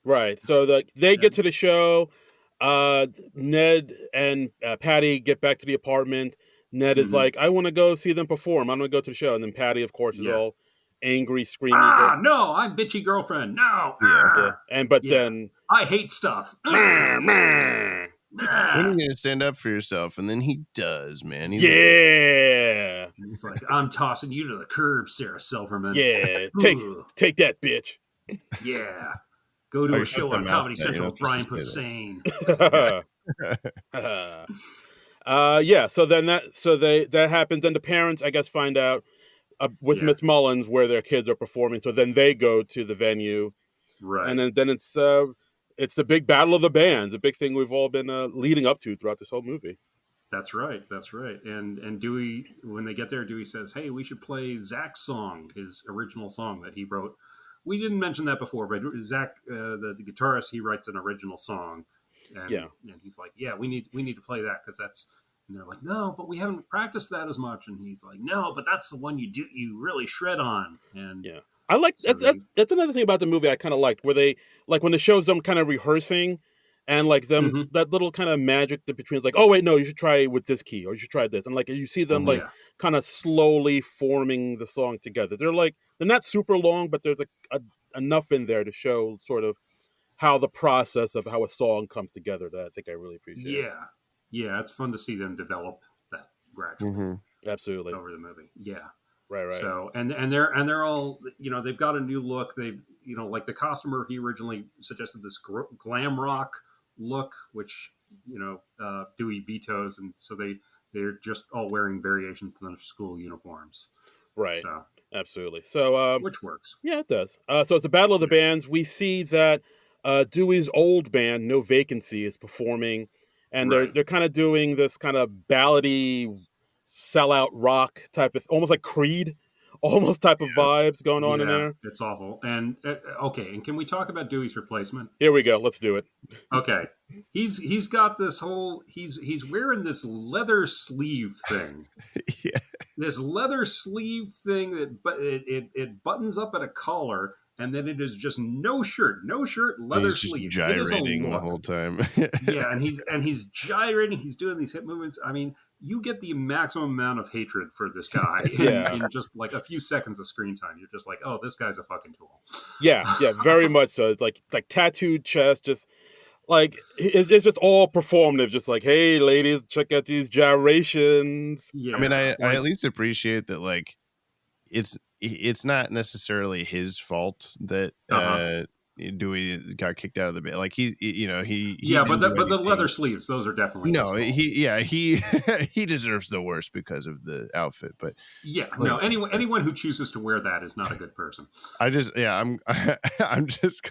Right. So they get to the show. Ned and Patty get back to the apartment. Ned is like, I want to go see them perform. I'm going to go to the show. And then Patty, of course, is all angry, screaming. No, I'm bitchy girlfriend. No. Then I hate stuff. When are you going to stand up for yourself? And then he does, man. He's like, I'm tossing you to the curb, Sarah Silverman. Yeah. Take that, bitch. Yeah. Go to a show on Comedy Central with Brian Posehn. So then that happens. Then the parents, I guess, find out with Miss Mullins where their kids are performing. So then they go to the venue, right? And then it's the big battle of the bands, a big thing we've all been leading up to throughout this whole movie. That's right. And Dewey, when they get there, Dewey says, "Hey, we should play Zach's song, his original song that he wrote." We didn't mention that before, but Zach, the guitarist, he writes an original song. And he's like, yeah, we need to play that because that's. And they're like, no, but we haven't practiced that as much. And he's like, no, but that's the one you really shred on. And I like that's another thing about the movie I kind of liked, where they like when it shows them kind of rehearsing, and like them that little kind of magic between like, oh wait, no, you should try with this key, or you should try this, and like you see them kind of slowly forming the song together. They're not super long, but there's enough in there to show sort of how the process of how a song comes together that I think I really appreciate. Yeah, it's fun to see them develop that gradually. Absolutely. Over the movie. Yeah. Right. So and they're all, they've got a new look. They've, like the costumer, he originally suggested this glam rock look, which, Dewey vetoes, and so they're just all wearing variations on their school uniforms. Right. So, absolutely. So which works. Yeah, it does. So it's a battle of the bands. We see that Dewey's old band, No Vacancy, is performing, and they're kind of doing this kind of ballady sellout rock type of, almost like Creed, almost type of vibes going on in there. It's awful. And okay, and can we talk about Dewey's replacement? Here we go. Let's do it. Okay, he's got this whole he's wearing this leather sleeve thing. Yeah. This leather sleeve thing that it buttons up at a collar, and then it is just no shirt, leather He's just sleeve. gyrating it is a the look. whole time. Yeah, and he's gyrating. He's doing these hip movements. I mean, you get the maximum amount of hatred for this guy in just like a few seconds of screen time. You're just like, oh, this guy's a fucking tool. Yeah, very much so. It's like tattooed chest, just like it's just all performative. Just like, hey, ladies, check out these gyrations. Yeah, I mean, I at least appreciate that. Like, it's not necessarily his fault that Dewey got kicked out of the band. Like he but the leather sleeves, those are definitely no. his fault. He deserves the worst because of the outfit. But anyone who chooses to wear that is not a good person. I'm just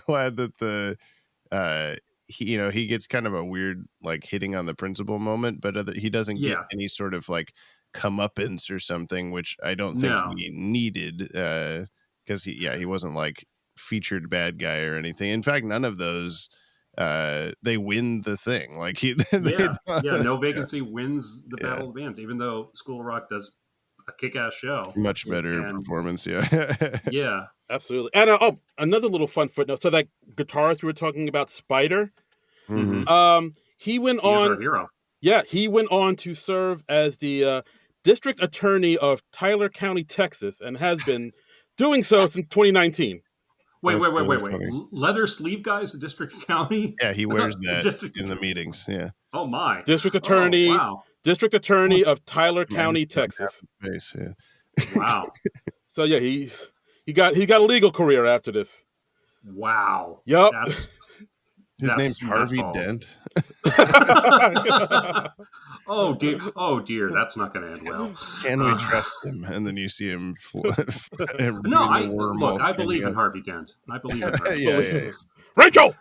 glad that he gets kind of a weird like hitting on the principal moment, but he doesn't get any sort of like comeuppance or something, which I don't think he needed because he wasn't like featured bad guy or anything. In fact, none of those they win the thing. Like No Vacancy wins the Battle of the Bands, even though School of Rock does a kick-ass show. Much better performance, yeah. Yeah. Absolutely. And another little fun footnote. So that guitarist we were talking about, Spider, he went on. Our hero. Yeah, he went on to serve as the district attorney of Tyler County, Texas, and has been doing so since 2019. Wait. Leather sleeve guy is the district county? Yeah, he wears that in the meetings. Yeah. Oh my. District attorney. Oh, wow. District attorney of Tyler County, Texas. Yeah. Wow. So yeah, he got a legal career after this. Wow. Yep. His name's Harvey Dent. Oh dear, that's not going to end well. Can we trust him? And then you see him. I believe in Harvey Dent. I believe in Harvey. Yeah. Rachel.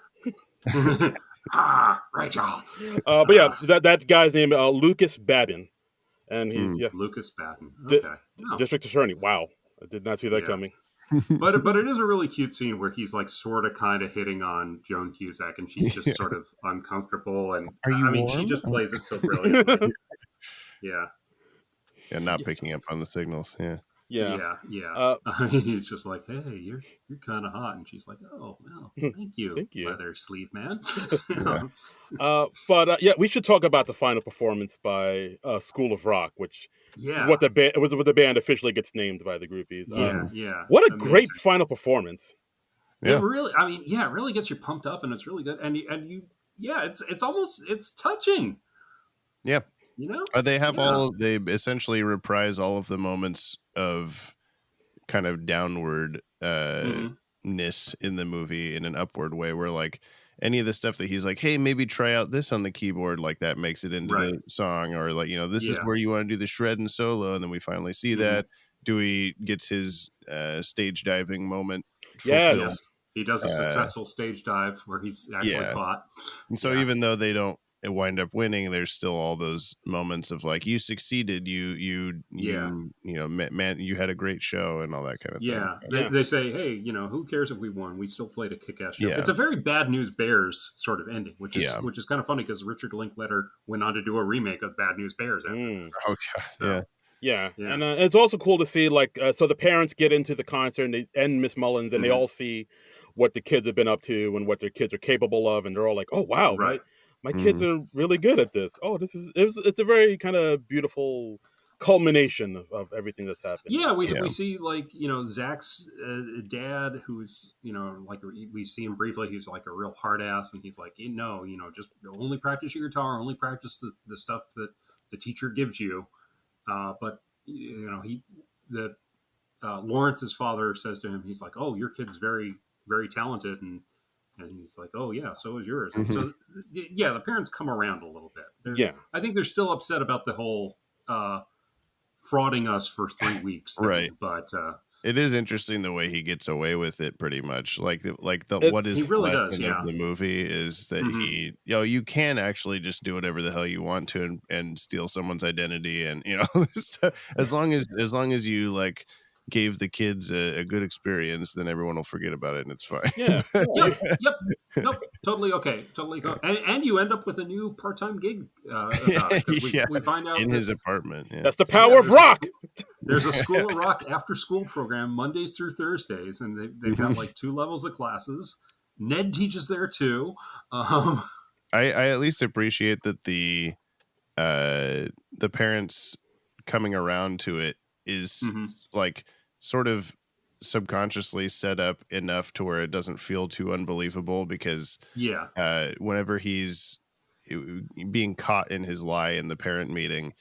Rachel. But yeah, that guy's name Lucas Babin, and he's Lucas Babin. Okay. District attorney. Wow, I did not see that coming. But it is a really cute scene where he's like sort of kind of hitting on Joan Cusack, and she's just sort of uncomfortable, and she just plays it so brilliantly. Yeah, not picking up on the signals. Yeah. He's just like, hey, you're kind of hot, and she's like, oh well, thank you, leather sleeve man. But we should talk about the final performance by School of Rock, which is what the band officially gets named by the groupies. What a great final performance! Yeah. It really gets you pumped up, and it's really good, and it's touching. Yeah. You know, they essentially reprise all of the moments of kind of downward ness in the movie in an upward way, where like any of the stuff that he's like, hey, maybe try out this on the keyboard, like that makes it into the song, or like, this is where you want to do the shred and solo, and then we finally see that Dewey gets his stage diving moment fulfilled. Yes. He does a successful stage dive where he's actually caught. And so even though they don't wind up winning, there's still all those moments of like, you succeeded, you man, you had a greatw and all that kind of thing. They say, hey, who cares if we won, we still played a kick-ass show. It's a very Bad News Bears sort of ending, which is kind of funny because Richard Linklater went on to do a remake of Bad News Bears after this. Yeah. And it's also cool to see so the parents get into the concert and Miss Mullins, and they all see what the kids have been up to and what their kids are capable of, and they're all like, oh wow, right. My kids are really good at this. Oh, it's a very kind of beautiful culmination of everything that's happened. Yeah, we see Zach's dad, who's we see him briefly. He's like a real hard ass, and he's like, just only practice your guitar, only practice the stuff that the teacher gives you. But Lawrence's father says to him, he's like, oh, your kid's very, very talented, and he's like, oh, yeah, so is yours. And so, the parents come around a little bit. I think they're still upset about the whole frauding us for 3 weeks thing, right? But it is interesting the way he gets away with it, pretty much. What is really left does, of the movie is that you can actually just do whatever the hell you want to and steal someone's identity, and as long as you gave the kids a good experience, then everyone will forget about it and it's fine. Yeah. Yep. Nope. Totally okay. Totally. And you end up with a new part-time gig about it because Yeah, we find out in that his apartment. Yeah. That's the power of rock. There's a School of Rock after-school program Mondays through Thursdays, and they've got like 2 levels of classes. Ned teaches there too. I at least appreciate that the parents coming around to it is like sort of subconsciously set up enough to where it doesn't feel too unbelievable, because whenever he's being caught in his lie in the parent meeting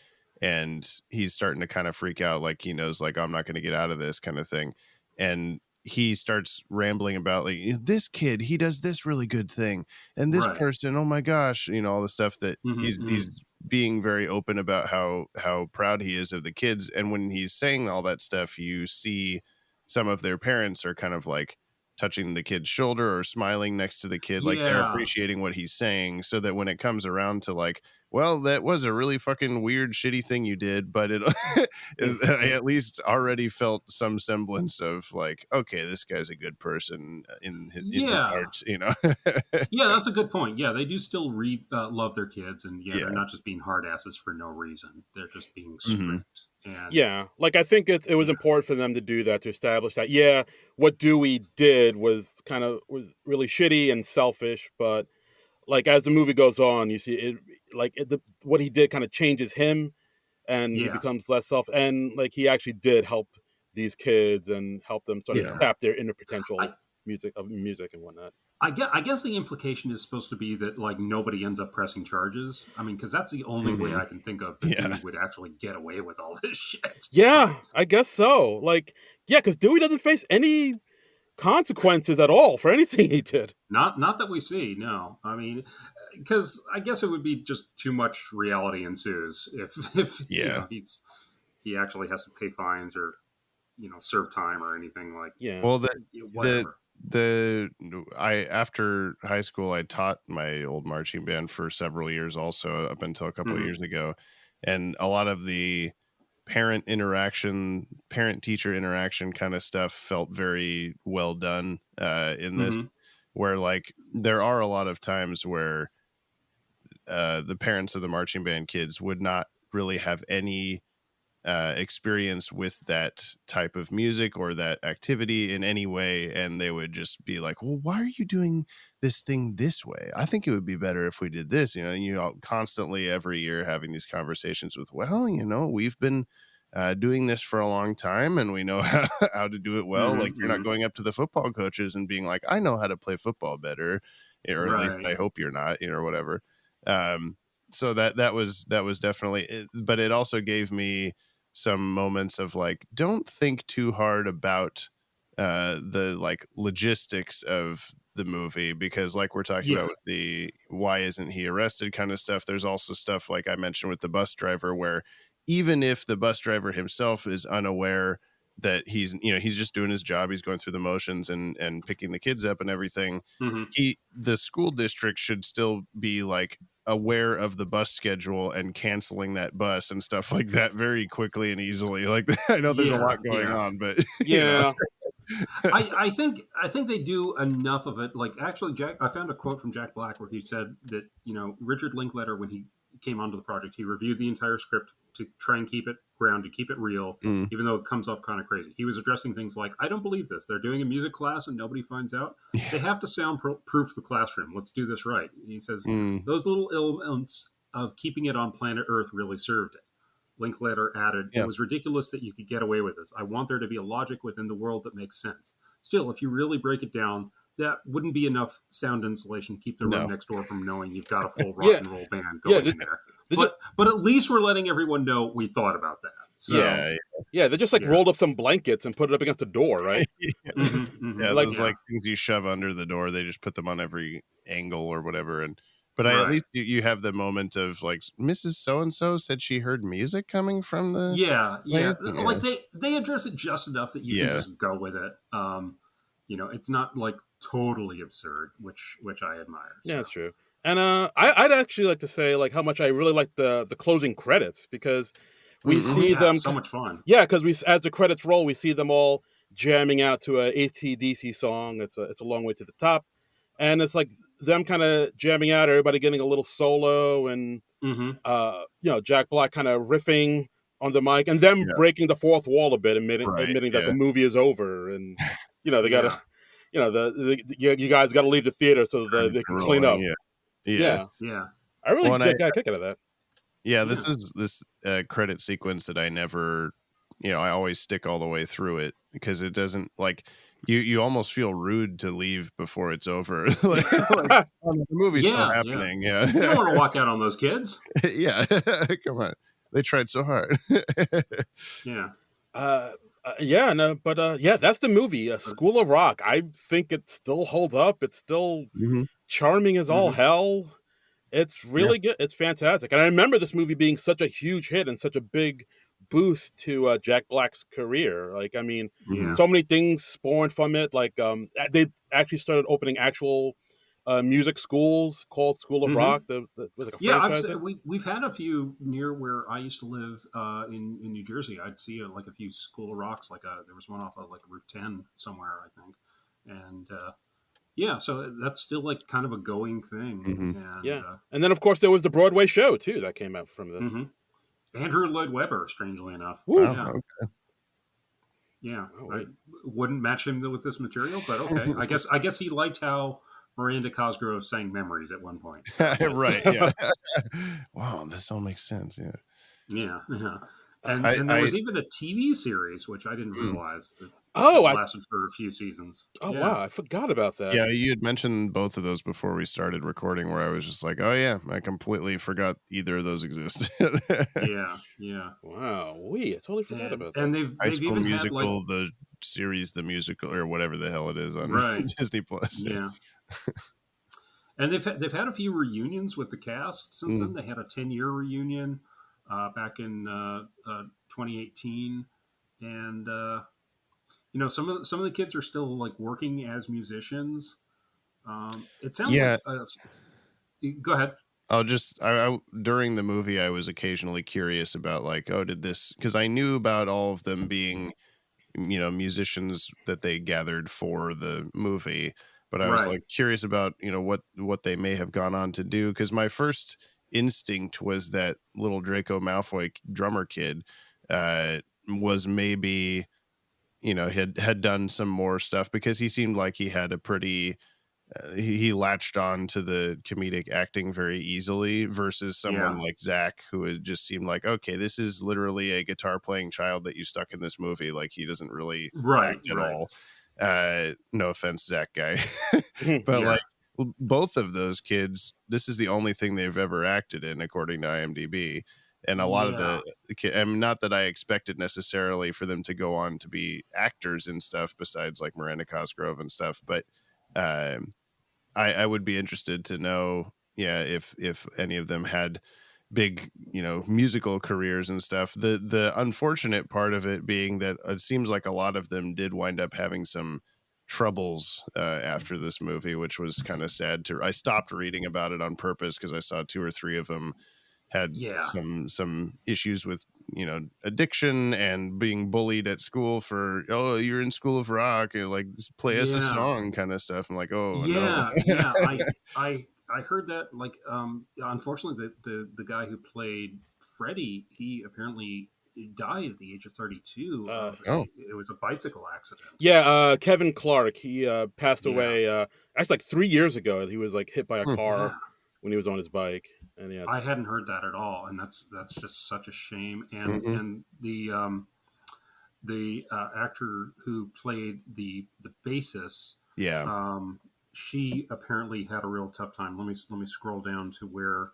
and he's starting to kind of freak out, like he knows, like, I'm not going to get out of this kind of thing, and he starts rambling about, like, this kid, he does this really good thing, and this person, oh my gosh, all the stuff that he's being very open about how proud he is of the kids. And when he's saying all that stuff, you see some of their parents are kind of like touching the kid's shoulder or smiling next to the kid, like they're appreciating what he's saying, so that when it comes around to like, well, that was a really fucking weird, shitty thing you did, but I at least already felt some semblance of like, okay, this guy's a good person in his heart, Yeah, that's a good point. Yeah, they do still love their kids, and they're not just being hard asses for no reason. They're just being strict. And like I think it was important for them to do that, to establish that what Dewey did was really shitty and selfish, but like as the movie goes on, you see it, like what he did kind of changes him, and he becomes less and like he actually did help these kids and help them sort of tap their inner potential music and whatnot. I guess the implication is supposed to be that like nobody ends up pressing charges. I mean, because that's the only way I can think of that Dewey would actually get away with all this shit. Yeah, I guess so. Like, because Dewey doesn't face any consequences at all for anything he did. Not that we see. No, I mean, because I guess it would be just too much reality ensues if he actually has to pay fines or serve time or anything like. Yeah. Well, whatever. After high school, I taught my old marching band for several years, also up until a couple of years ago, and a lot of the parent teacher interaction kind of stuff felt very well done in this, where like there are a lot of times where the parents of the marching band kids would not really have any experience with that type of music or that activity in any way, and they would just be like, well, why are you doing this thing this way? I think it would be better if we did this, constantly every year having these conversations with, well, we've been doing this for a long time and we know how to do it well. Like you're not going up to the football coaches and being like, I know how to play football better, or at least I hope you're not, or whatever. So that was definitely, but it also gave me some moments of like, don't think too hard about the like logistics of the movie, because like we're talking about with the why isn't he arrested kind of stuff, there's also stuff like I mentioned with the bus driver, where even if the bus driver himself is unaware that he's just doing his job, he's going through the motions and picking the kids up and everything, the school district should still be like aware of the bus schedule and canceling that bus and stuff like that very quickly and easily. Like I know there's a lot going on, but I think they do enough of it. Like actually, I found a quote from Jack Black where he said that Richard Linklater, when he came onto the project, he reviewed the entire script to try and keep it grounded, keep it real, even though it comes off kind of crazy. He was addressing things like, I don't believe this. They're doing a music class and nobody finds out. They have to soundproof the classroom. Let's do this right. He says, those little elements of keeping it on planet Earth really served it. Linklater added, it was ridiculous that you could get away with this. I want there to be a logic within the world that makes sense. Still, if you really break it down, that wouldn't be enough sound insulation to keep the room next door from knowing you've got a full rock and roll band going in there. But at least we're letting everyone know we thought about that. So, they just like rolled up some blankets and put it up against the door, right? Those like things you shove under the door, they just put them on every angle or whatever. But at least you have the moment of like, Mrs. So-and-so said she heard music coming from the like they address it just enough that you can just go with it. It's not like totally absurd, which I admire. Yeah, that's true. And I'd actually like to say like how much I really like the closing credits, because we Mm-hmm. see them. So much fun. Yeah, because as the credits roll, we see them all jamming out to a AC/DC song. It's a long way to the top, and it's like them kind of jamming out, everybody getting a little solo, and Mm-hmm. Jack Black kind of riffing on the mic, and them Yeah. breaking the fourth wall a bit, Right. admitting that Yeah. the movie is over, and they Yeah. gotta, you guys got to leave the theater so that they Credits can are clean up. rolling, yeah. Yeah. I really Well, and got a kick out of that. Yeah, Yeah. this is this credit sequence that I never, I always stick all the way through it because it doesn't like you almost feel rude to leave before it's over. like, the movie's still Yeah. happening. You don't Yeah, want to walk out on those kids. yeah. Come on, they tried so hard. Yeah. Yeah, no, but yeah, that's the movie, School of Rock. I think it still holds up. It's still Mhm. charming as all hell. It's really good. It's fantastic. And I remember this movie being such a huge hit and such a big boost to Jack Black's career. Like, I mean, Yeah. so many things spawned from it. Like, they actually started opening actual music schools called School of Rock. With like a franchise. We've had a few near where I used to live in New Jersey. I'd see like a few School of Rocks. Like there was one off of like Route 10 somewhere, I think, and yeah, so that's still like kind of a going thing. And, yeah, and then of course there was the Broadway show too that came out from this. Andrew Lloyd Webber, strangely enough. Woo. Yeah. Okay. Yeah, I wouldn't match him with this material, but okay. I guess he liked how Miranda Cosgrove sang "Memories" at one point. So. Right. Yeah. Wow, this all makes sense. Yeah. Yeah. And there was even a TV series, which I didn't realize that lasted for a few seasons. Oh, wow. I forgot about that. Yeah, you had mentioned both of those before we started recording, where I was just like, oh, yeah, I completely forgot either of those existed. Yeah. Wow. I totally forgot about that. And they've High School even Musical, had like, the series, the musical, or whatever the hell it is on Disney Plus. Yeah. And they've had a few reunions with the cast since then. They had a 10-year reunion back in 2018, and some of the kids are still like working as musicians. It sounds like. Go ahead. I during the movie, I was occasionally curious about like, did this? Because I knew about all of them being, musicians that they gathered for the movie. But I was like curious about, what they may have gone on to do. Because my first instinct was that little Draco Malfoy drummer kid was maybe, had done some more stuff, because he seemed like he had a pretty, he latched on to the comedic acting very easily versus someone like Zach, who had just seemed like, okay, this is literally a guitar playing child that you stuck in this movie. Like he doesn't really act at all. No offense, Zach guy, but like both of those kids, this is the only thing they've ever acted in, according to IMDb. And a lot of the not that I expected necessarily for them to go on to be actors and stuff, besides like Miranda Cosgrove and stuff. But I would be interested to know, if any of them had big, musical careers and stuff. The unfortunate part of it being that it seems like a lot of them did wind up having some troubles after this movie, which was kind of sad. I stopped reading about it on purpose because I saw 2 or 3 of them had some issues with, addiction and being bullied at school for, you're in School of Rock, and like play us a song kind of stuff. I'm like, no. I heard that, like, unfortunately, the guy who played Freddie, he apparently died at the age of 32. It was a bicycle accident. Yeah, Kevin Clark, he passed away actually like 3 years ago. He was like hit by a car when he was on his bike. And I hadn't heard that at all, and that's just such a shame. And the actor who played the bassist, she apparently had a real tough time. Let me scroll down to where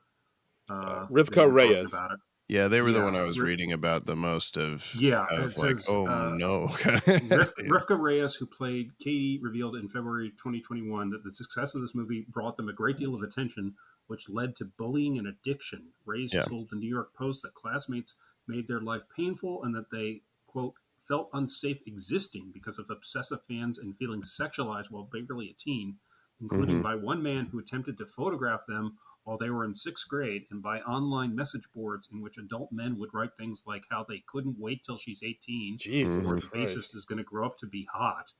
Rivka Reyes. About it. Yeah, they were the one I was reading about the most of. It like, says, no. Rivka Reyes, who played Katie, revealed in February 2021 that the success of this movie brought them a great deal of attention, which led to bullying and addiction. Reyes told the New York Post that classmates made their life painful and that they, quote, felt unsafe existing because of obsessive fans and feeling sexualized while barely a teen, including by one man who attempted to photograph them while they were in sixth grade and by online message boards in which adult men would write things like how they couldn't wait till she's 18 Jesus or the Christ. bassist is going to grow up to be hot.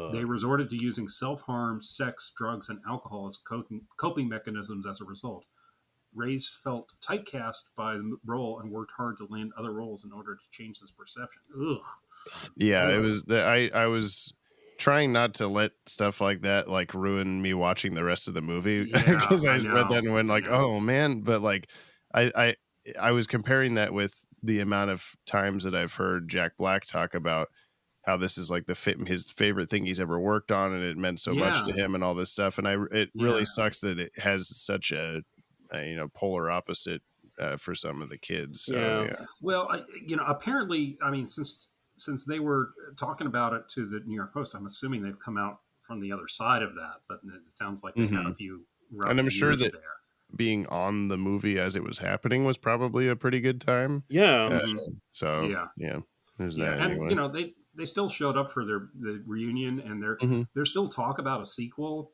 They Ugh. resorted to using self-harm, sex, drugs, and alcohol as coping mechanisms as a result. Reyes felt typecast by the role and worked hard to land other roles in order to change this perception. Ugh. Yeah, it Ugh. was that I was trying not to let stuff like that like ruin me watching the rest of the movie Yeah, because I I read that and went know. like, oh man, but like I I I was comparing that with the amount of times that I've heard Jack Black talk about how this is like his favorite thing he's ever worked on and it meant so much to Yeah, him and all this stuff, and it really yeah. sucks that it has such a polar opposite for some of the kids. So Yeah. yeah. Well, apparently, I mean, since they were talking about it to the New York Post, I'm assuming they've come out from the other side of that. But it sounds like they've had a few rough And I'm sure years that there. being on the movie as it was happening was probably a pretty good time. Yeah. So Yeah. yeah, there's Yeah, that and anyway. they still showed up for the reunion, and Mhm. there's still talk about a sequel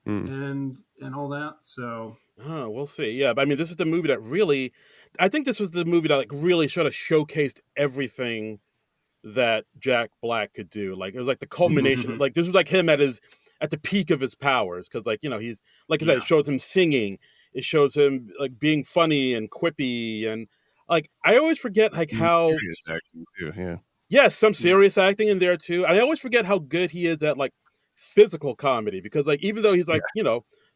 Mm. and all that. So We'll see. Yeah, but I mean, this is the movie that really, I think this was the movie that like really sort of showcased everything that Jack Black could do. Like it was like the culmination. Like this was like him at the peak of his powers because he's like I said, yeah, it shows him singing. It shows him like being funny and quippy and like I always forget like And how serious acting too. Yeah. yes, some yeah, serious acting in there too. I always forget how good he is at like physical comedy because like even though he's Yeah. like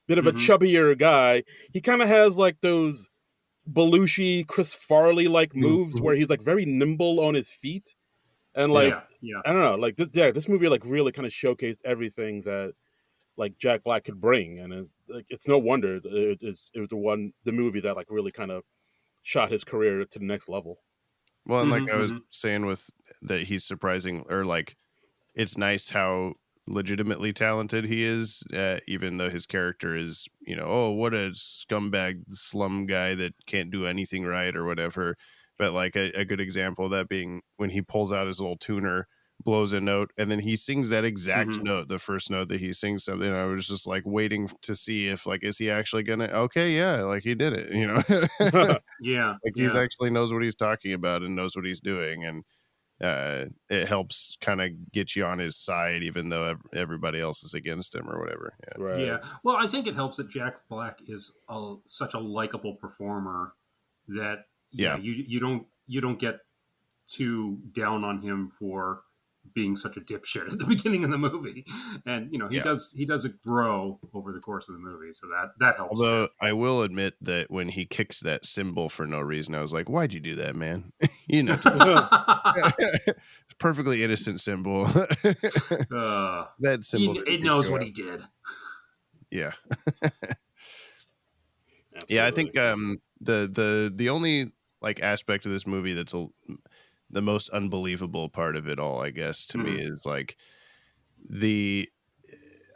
bit of a hmm chubbier guy, he kind of has like those Belushi, Chris Farley like moves Mhm. where he's like very nimble on his feet and like yeah, yeah. I don't know, like this movie like really kind of showcased everything that like Jack Black could bring, and it's no wonder it was the movie that like really kind of shot his career to the next level. Well, and like I was hmm saying with that, he's surprising, or like it's nice how legitimately talented he is, even though his character is, oh, what a scumbag slum guy that can't do anything right or whatever. But like a good example of that being when he pulls out his little tuner, blows a note, and then he sings that exact hmm note, the first note that he sings something. I was just like waiting to see if like, is he actually gonna, okay, yeah, like he did it. Yeah, Like he's yeah. actually knows what he's talking about and knows what he's doing, and it helps kind of get you on his side, even though everybody else is against him or whatever. Yeah, Right. Yeah. Well, I think it helps that Jack Black is such a likable performer that yeah, you don't get too down on him for being such a dipshit at the beginning of the movie, and yeah. he does it grow over the course of the movie, so that helps too. Although I will admit that when he kicks that cymbal for no reason, I was like, "Why'd you do that, man?" It's perfectly innocent symbol. That symbol. It knows what he did. Yeah. Yeah, I think Absolutely. the only like aspect of this movie that's the most unbelievable part of it all, I guess, to me Mhm. is like the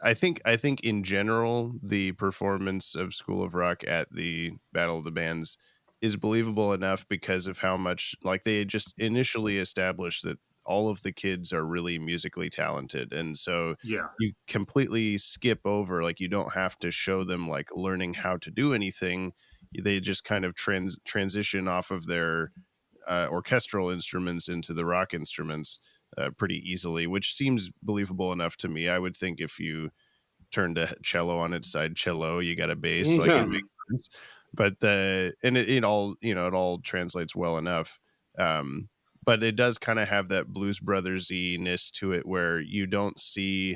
I think in general the performance of School of Rock at the Battle of the Bands is believable enough because of how much like they had just initially established that all of the kids are really musically talented, and so Yeah. you completely skip over, like you don't have to show them like learning how to do anything. They just kind of transition off of their orchestral instruments into the rock instruments pretty easily, which seems believable enough to me. I would think if you turned a cello on its side cello, you got a bass, like it Yeah. Mhm. makes sense. But it all it all translates well enough. But it does kind of have that Blues Brothers-y-ness to it, where you don't see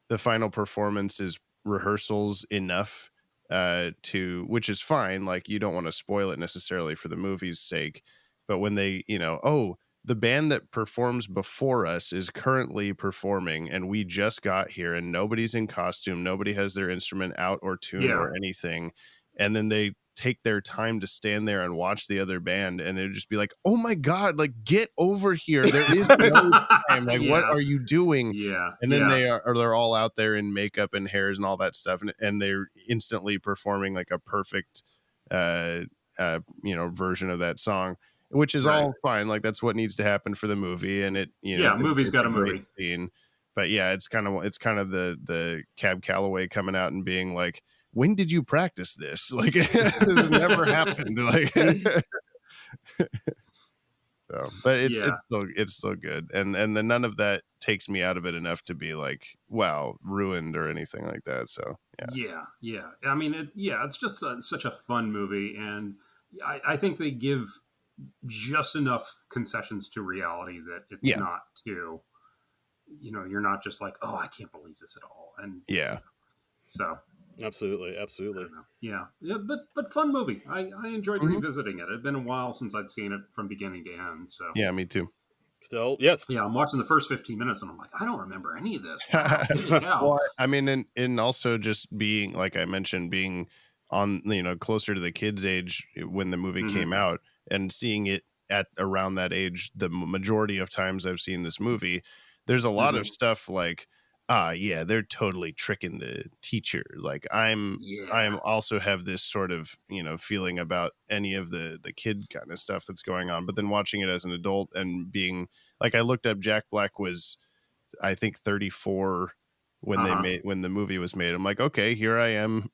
the final performance is rehearsals enough to, which is fine, like you don't want to spoil it necessarily for the movie's sake, but when they oh, the band that performs before us is currently performing and we just got here and nobody's in costume, nobody has their instrument out or tuned Yeah. or anything, and then they take their time to stand there and watch the other band, and it'd just be like, oh my god, like get over here, there is no time, like what Yeah. are you doing? Yeah. And then Yeah. they're all out there in makeup and hairs and all that stuff, and they're instantly performing like a perfect version of that song, which is Right. all fine, like that's what needs to happen for the movie, and Yeah. Movie's it's got a a great movie. scene. But yeah, it's kind of the Cab Calloway coming out and being like, when did you practice this? Like, this has never happened. Like, so, but it's still good, and then none of that takes me out of it enough to be like, wow, ruined or anything like that. So yeah. I mean, it's just such a fun movie, and I think they give just enough concessions to reality that it's not too, you're not just like, oh, I can't believe this at all, and so. Absolutely. Yeah, but fun movie. I enjoyed revisiting it. It had been a while since I'd seen it from beginning to end. So yeah, me too. Still, yes. Yeah, I'm watching the first 15 minutes and I'm like, I don't remember any of this. Wow, holy cow. Well, I mean, and also just being, like I mentioned, being on, closer to the kids' age when the movie came out, and seeing it at around that age, the majority of times I've seen this movie, there's a lot of stuff like, yeah, they're totally tricking the teacher. Like I'm also have this sort of, feeling about any of the kid kind of stuff that's going on. But then watching it as an adult and being like, I looked up, Jack Black was, I think, 34 when when the movie was made. I'm like, okay, here I am.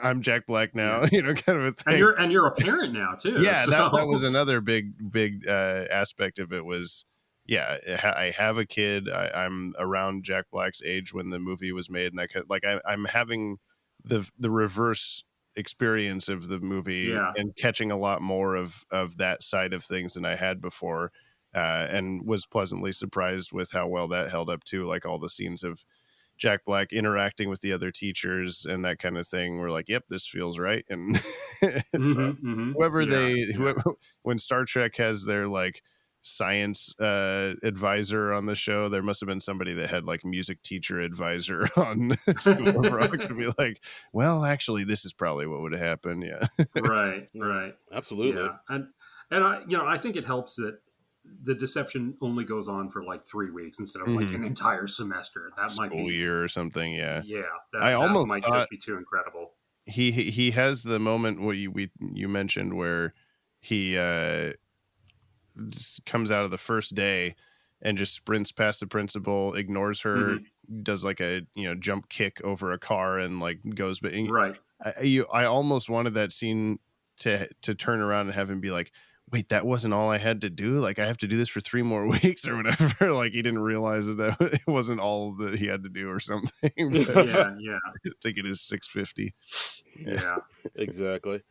I'm Jack Black now, kind of a thing. And you're a parent now too. Yeah, so. that was another big aspect of it was, I have a kid. I'm around Jack Black's age when the movie was made, and I'm having the reverse experience of the movie and catching a lot more of that side of things than I had before, and was pleasantly surprised with how well that held up too. Like all the scenes of Jack Black interacting with the other teachers and that kind of thing. We're like, yep, this feels right. And so whoever when Star Trek has their like science advisor on the show, there must have been somebody that had like music teacher advisor on School of Rock to be like, well, actually, this is probably what would have happened. Yeah. Right. Absolutely. Yeah. And I think it helps that the deception only goes on for like 3 weeks instead of like an entire semester. That might be a year or something. Yeah. I almost might just be too incredible. He has the moment what you mentioned where he just comes out of the first day and just sprints past the principal, ignores her, does like a jump kick over a car and like goes. But I almost wanted that scene to turn around and have him be like, wait, that wasn't all I had to do? Like I have to do this for 3 more weeks or whatever. Like he didn't realize that it wasn't all that he had to do or something. Yeah. Ticket is $6.50. Yeah, exactly.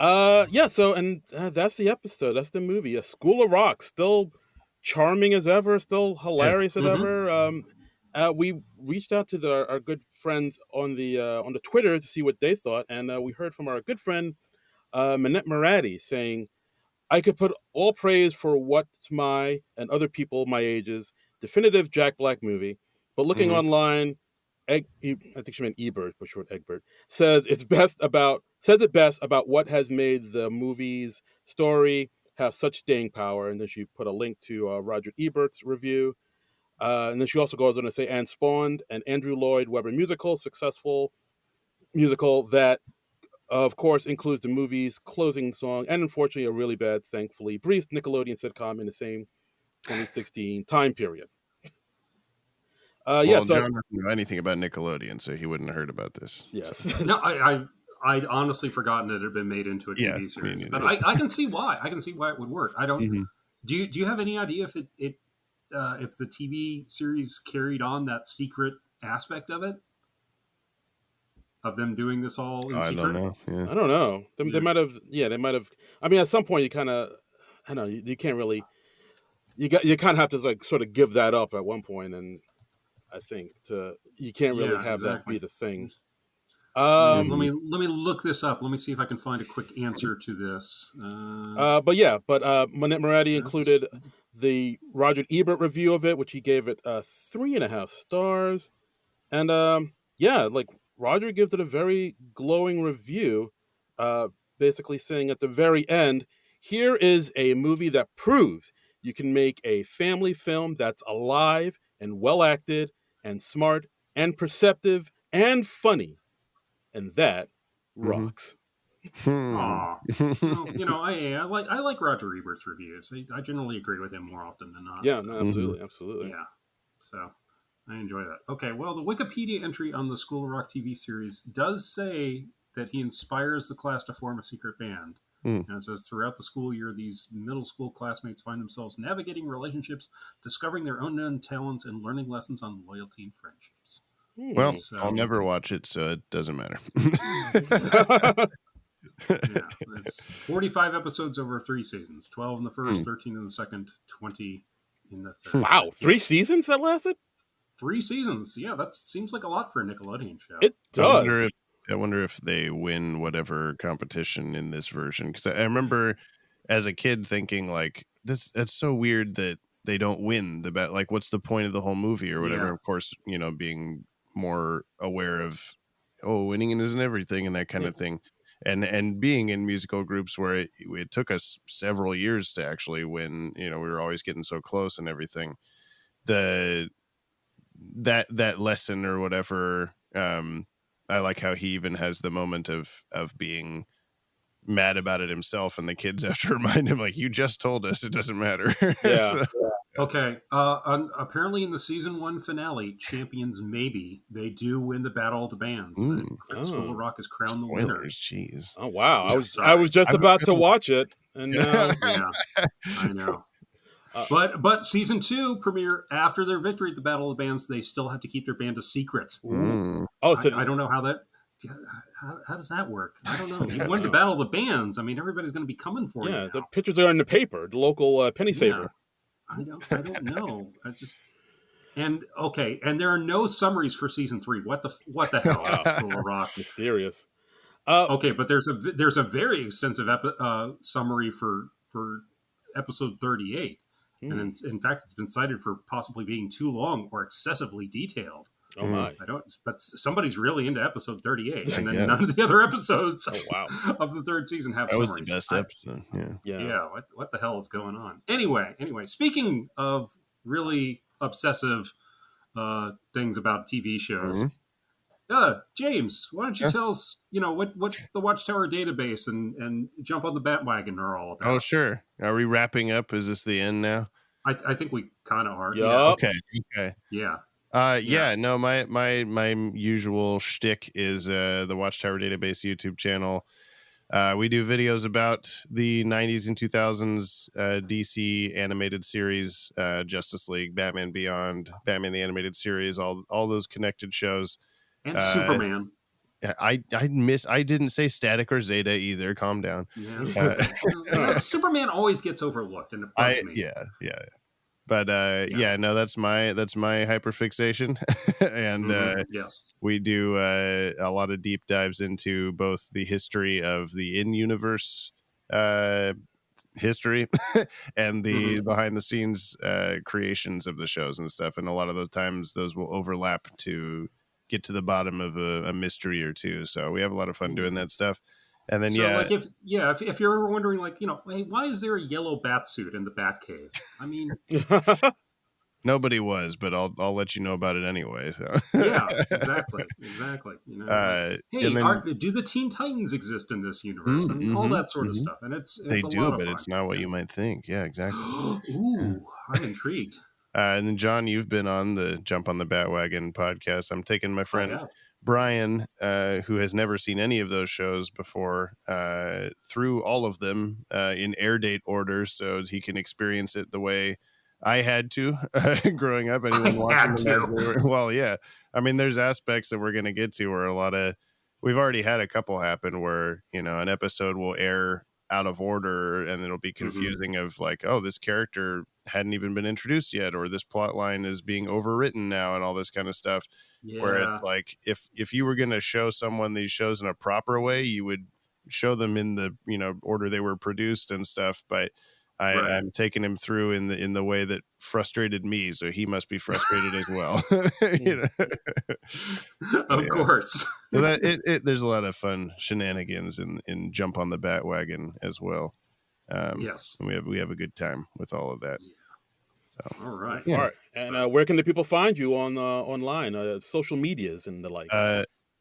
So and that's the episode. That's the movie. A School of Rock, still charming as ever, still hilarious as ever. We reached out to our good friends on the Twitter to see what they thought, and we heard from our good friend Manette Maradi saying, I could put all praise for what's my and other people my age's definitive Jack Black movie, but looking online, I think she meant Ebert, but short Egbert, says it best about what has made the movie's story have such staying power. And then she put a link to Roger Ebert's review. And then she also goes on to say, and spawned an Andrew Lloyd Webber successful musical that, of course, includes the movie's closing song, and unfortunately a really bad, thankfully brief Nickelodeon sitcom in the same 2016 time period. Well, John doesn't know anything about Nickelodeon, so he wouldn't have heard about this. Yes. So. No, I'd honestly forgotten that it had been made into a TV series. But I can see why. I can see why it would work. I don't. Do you have any idea if if the TV series carried on that secret aspect of it? Of them doing this all in secret? I don't know. Yeah. I don't know. They might have. Yeah, they might have. I mean, at some point, you kind of. I don't know. You can't really. You kind of have to like sort of give that up at one point, and I think you can't really have that be the thing. Let me look this up. Let me see if I can find a quick answer to this. Manette Maradi included the Roger Ebert review of it, which he gave it 3.5 stars, and like Roger gives it a very glowing review, basically saying at the very end, here is a movie that proves you can make a family film that's alive and well acted and smart and perceptive and funny. And that rocks. Aw. Well, I like Roger Ebert's reviews. I generally agree with him more often than not. Yeah, no, absolutely. Yeah. So I enjoy that. Okay, well, the Wikipedia entry on the School of Rock TV series does say that he inspires the class to form a secret band. And it says, throughout the school year, these middle school classmates find themselves navigating relationships, discovering their unknown talents, and learning lessons on loyalty and friendships. Well, So, I'll never watch it, so it doesn't matter. yeah, it's 45 episodes over 3 seasons, 12 in the first, 13 in the second, 20 in the third. Wow, 3 seasons that lasted? 3 seasons. Yeah, that seems like a lot for a Nickelodeon show. It does. I wonder if they win whatever competition in this version, because I remember as a kid thinking like that's so weird that they don't win the bet. Like, what's the point of the whole movie or whatever? Yeah. Of course, being more aware of winning isn't everything and that kind of thing, and being in musical groups where it took us several years to actually win. We were always getting so close and everything. That lesson or whatever. I like how he even has the moment of being mad about it himself, and the kids have to remind him, like, you just told us it doesn't matter. Yeah. Okay. Apparently, in the season 1 finale, Champions Maybe, they do win the Battle of the Bands. School of Rock is crowned the winner. Jeez. Oh wow! Yeah, I was just about to watch it, and now yeah, I know. But season 2 premiere after their victory at the Battle of the Bands. They still have to keep their band a secret. oh, so I don't know how that. How does that work? I don't know. You won the Battle of the Bands. I mean, everybody's going to be coming for you. yeah, Now. the pictures are in the paper, the local penny saver. I don't know. And there are no summaries for season 3. What the hell? School of Rock. Mysterious. Okay, but there's a very extensive summary for episode 38, and in fact, it's been cited for possibly being too long or excessively detailed. Oh my! I don't. But somebody's really into episode 38, and then none of the other episodes of the 3rd season have summaries. That was the best episode. Yeah. What the hell is going on? Anyway. Speaking of really obsessive things about TV shows, James, why don't you tell us, what the Watchtower database and jump on the bandwagon are all about? Oh, sure. Are we wrapping up? Is this the end now? I think we kind of are. Yep. Yeah. Okay. Yeah. No, my usual shtick is the Watchtower Database YouTube channel. We do videos about the 90s and 2000s DC animated series, Justice League, Batman Beyond, Batman the Animated Series, all those connected shows. And Superman. I didn't say Static or Zeta either. Calm down. Yeah. Superman always gets overlooked, and it bugs me. Yeah. But no, that's my hyperfixation, and yes, we do a lot of deep dives into both the history of the in-universe history and the behind the scenes creations of the shows and stuff. And a lot of those times, those will overlap to get to the bottom of a mystery or two. So we have a lot of fun doing that stuff. And then, if you're ever wondering, like, hey, why is there a yellow bat suit in the Batcave? I mean, nobody was, but I'll let you know about it anyway. So. Yeah, exactly. Hey, do the Teen Titans exist in this universe? I mean, all that sort of stuff, and it's they a do, lot of but fun. it's not what you might think. Yeah, exactly. Ooh, I'm intrigued. And then, John, you've been on the Jump on the Batwagon podcast. I'm taking my friend Brian, who has never seen any of those shows before, through all of them in air date order, so he can experience it the way I had to growing up. Anyone watching them? Well, yeah. I mean, there's aspects that we're going to get to where we've already had a couple happen where, an episode will air out of order and it'll be confusing of like, oh, this character hadn't even been introduced yet, or this plot line is being overwritten now and all this kind of stuff. Yeah. Where it's like, if you were going to show someone these shows in a proper way, you would show them in the, order they were produced and stuff. But I'm taking him through in the way that frustrated me, so he must be frustrated as well. Of course. So that there's a lot of fun shenanigans in Jump on the Batwagon as well. Yes, and we have a good time with all of that. So, all right. Yeah. All right. And where can the people find you online, social medias and the like?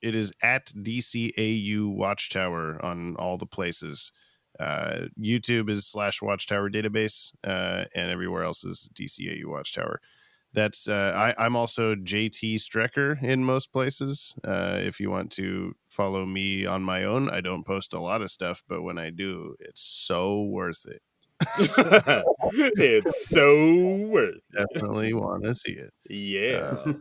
It is at DCAU Watchtower on all the places. YouTube is /Watchtower Database, and everywhere else is DCAU Watchtower. That's I'm also JT Strecker in most places. If you want to follow me on my own, I don't post a lot of stuff, but when I do, it's so worth it. It's so worth it. Definitely want to see it. Yeah.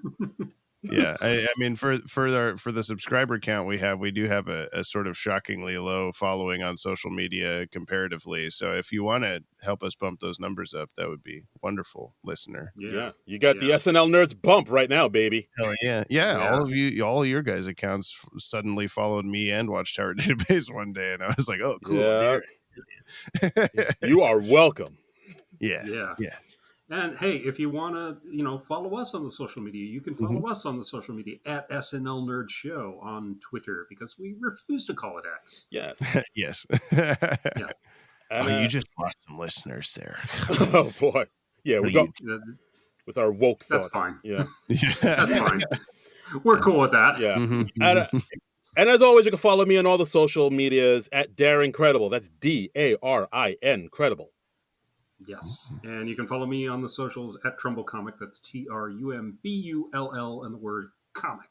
Yeah, I mean, for the subscriber count we do have a sort of shockingly low following on social media comparatively. So if you want to help us bump those numbers up, that would be wonderful, listener. Yeah. You got the SNL Nerds bump right now, baby. Hell yeah. All your guys' accounts suddenly followed me and Watchtower Database one day, and I was like, oh, cool. Yeah. You are welcome. Yeah. And hey, if you want to, follow us on the social media, you can follow us on the social media at SNL Nerds Show on Twitter, because we refuse to call it X. Yes. Yes. Yeah. And, you just lost some listeners there. Oh boy. Yeah, we got with our woke thoughts. That's fine. Yeah. That's fine. We're cool with that. Yeah. And as always, you can follow me on all the social medias at Darin Credible. That's DARIN Credible. Yes. And you can follow me on the socials at Trumbull Comic. That's TRUMBULL and the word comic.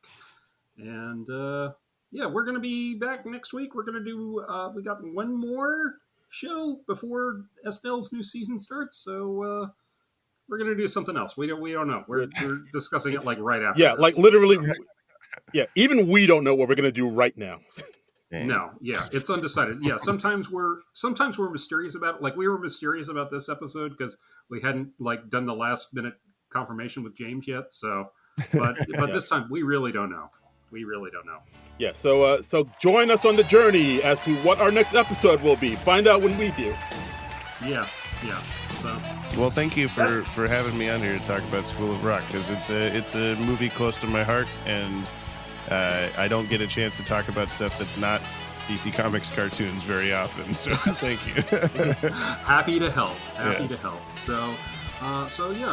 And we're going to be back next week. We're going to do, we got one more show before SNL's new season starts. So we're going to do something else. We don't know. We're discussing it like right after. Yeah, this. like literally. Yeah, even we don't know what we're going to do right now. No, yeah, it's undecided. Yeah, sometimes we're mysterious about it. Like we were mysterious about this episode because we hadn't done the last minute confirmation with James yet. So, but this time we really don't know. We really don't know. Yeah. So join us on the journey as to what our next episode will be. Find out when we do. Yeah. So. Well, thank you for having me on here to talk about School of Rock, because it's a movie close to my heart, and I don't get a chance to talk about stuff that's not DC Comics cartoons very often. So thank you. Happy to help. To help. So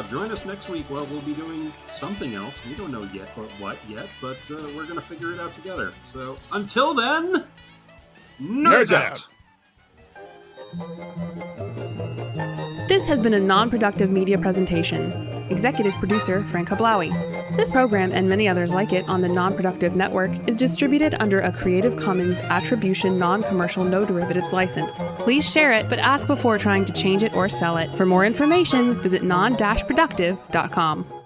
join us next week. Well, we'll be doing something else. We don't know yet what yet, but we're going to figure it out together. So until then, Nerds out. This has been a non-productive media presentation. Executive producer Frank Hablawi. This program and many others like it on the Non-Productive Network is distributed under a Creative Commons Attribution Non-Commercial No Derivatives license. Please share it, but ask before trying to change it or sell it. For more information, visit non-productive.com.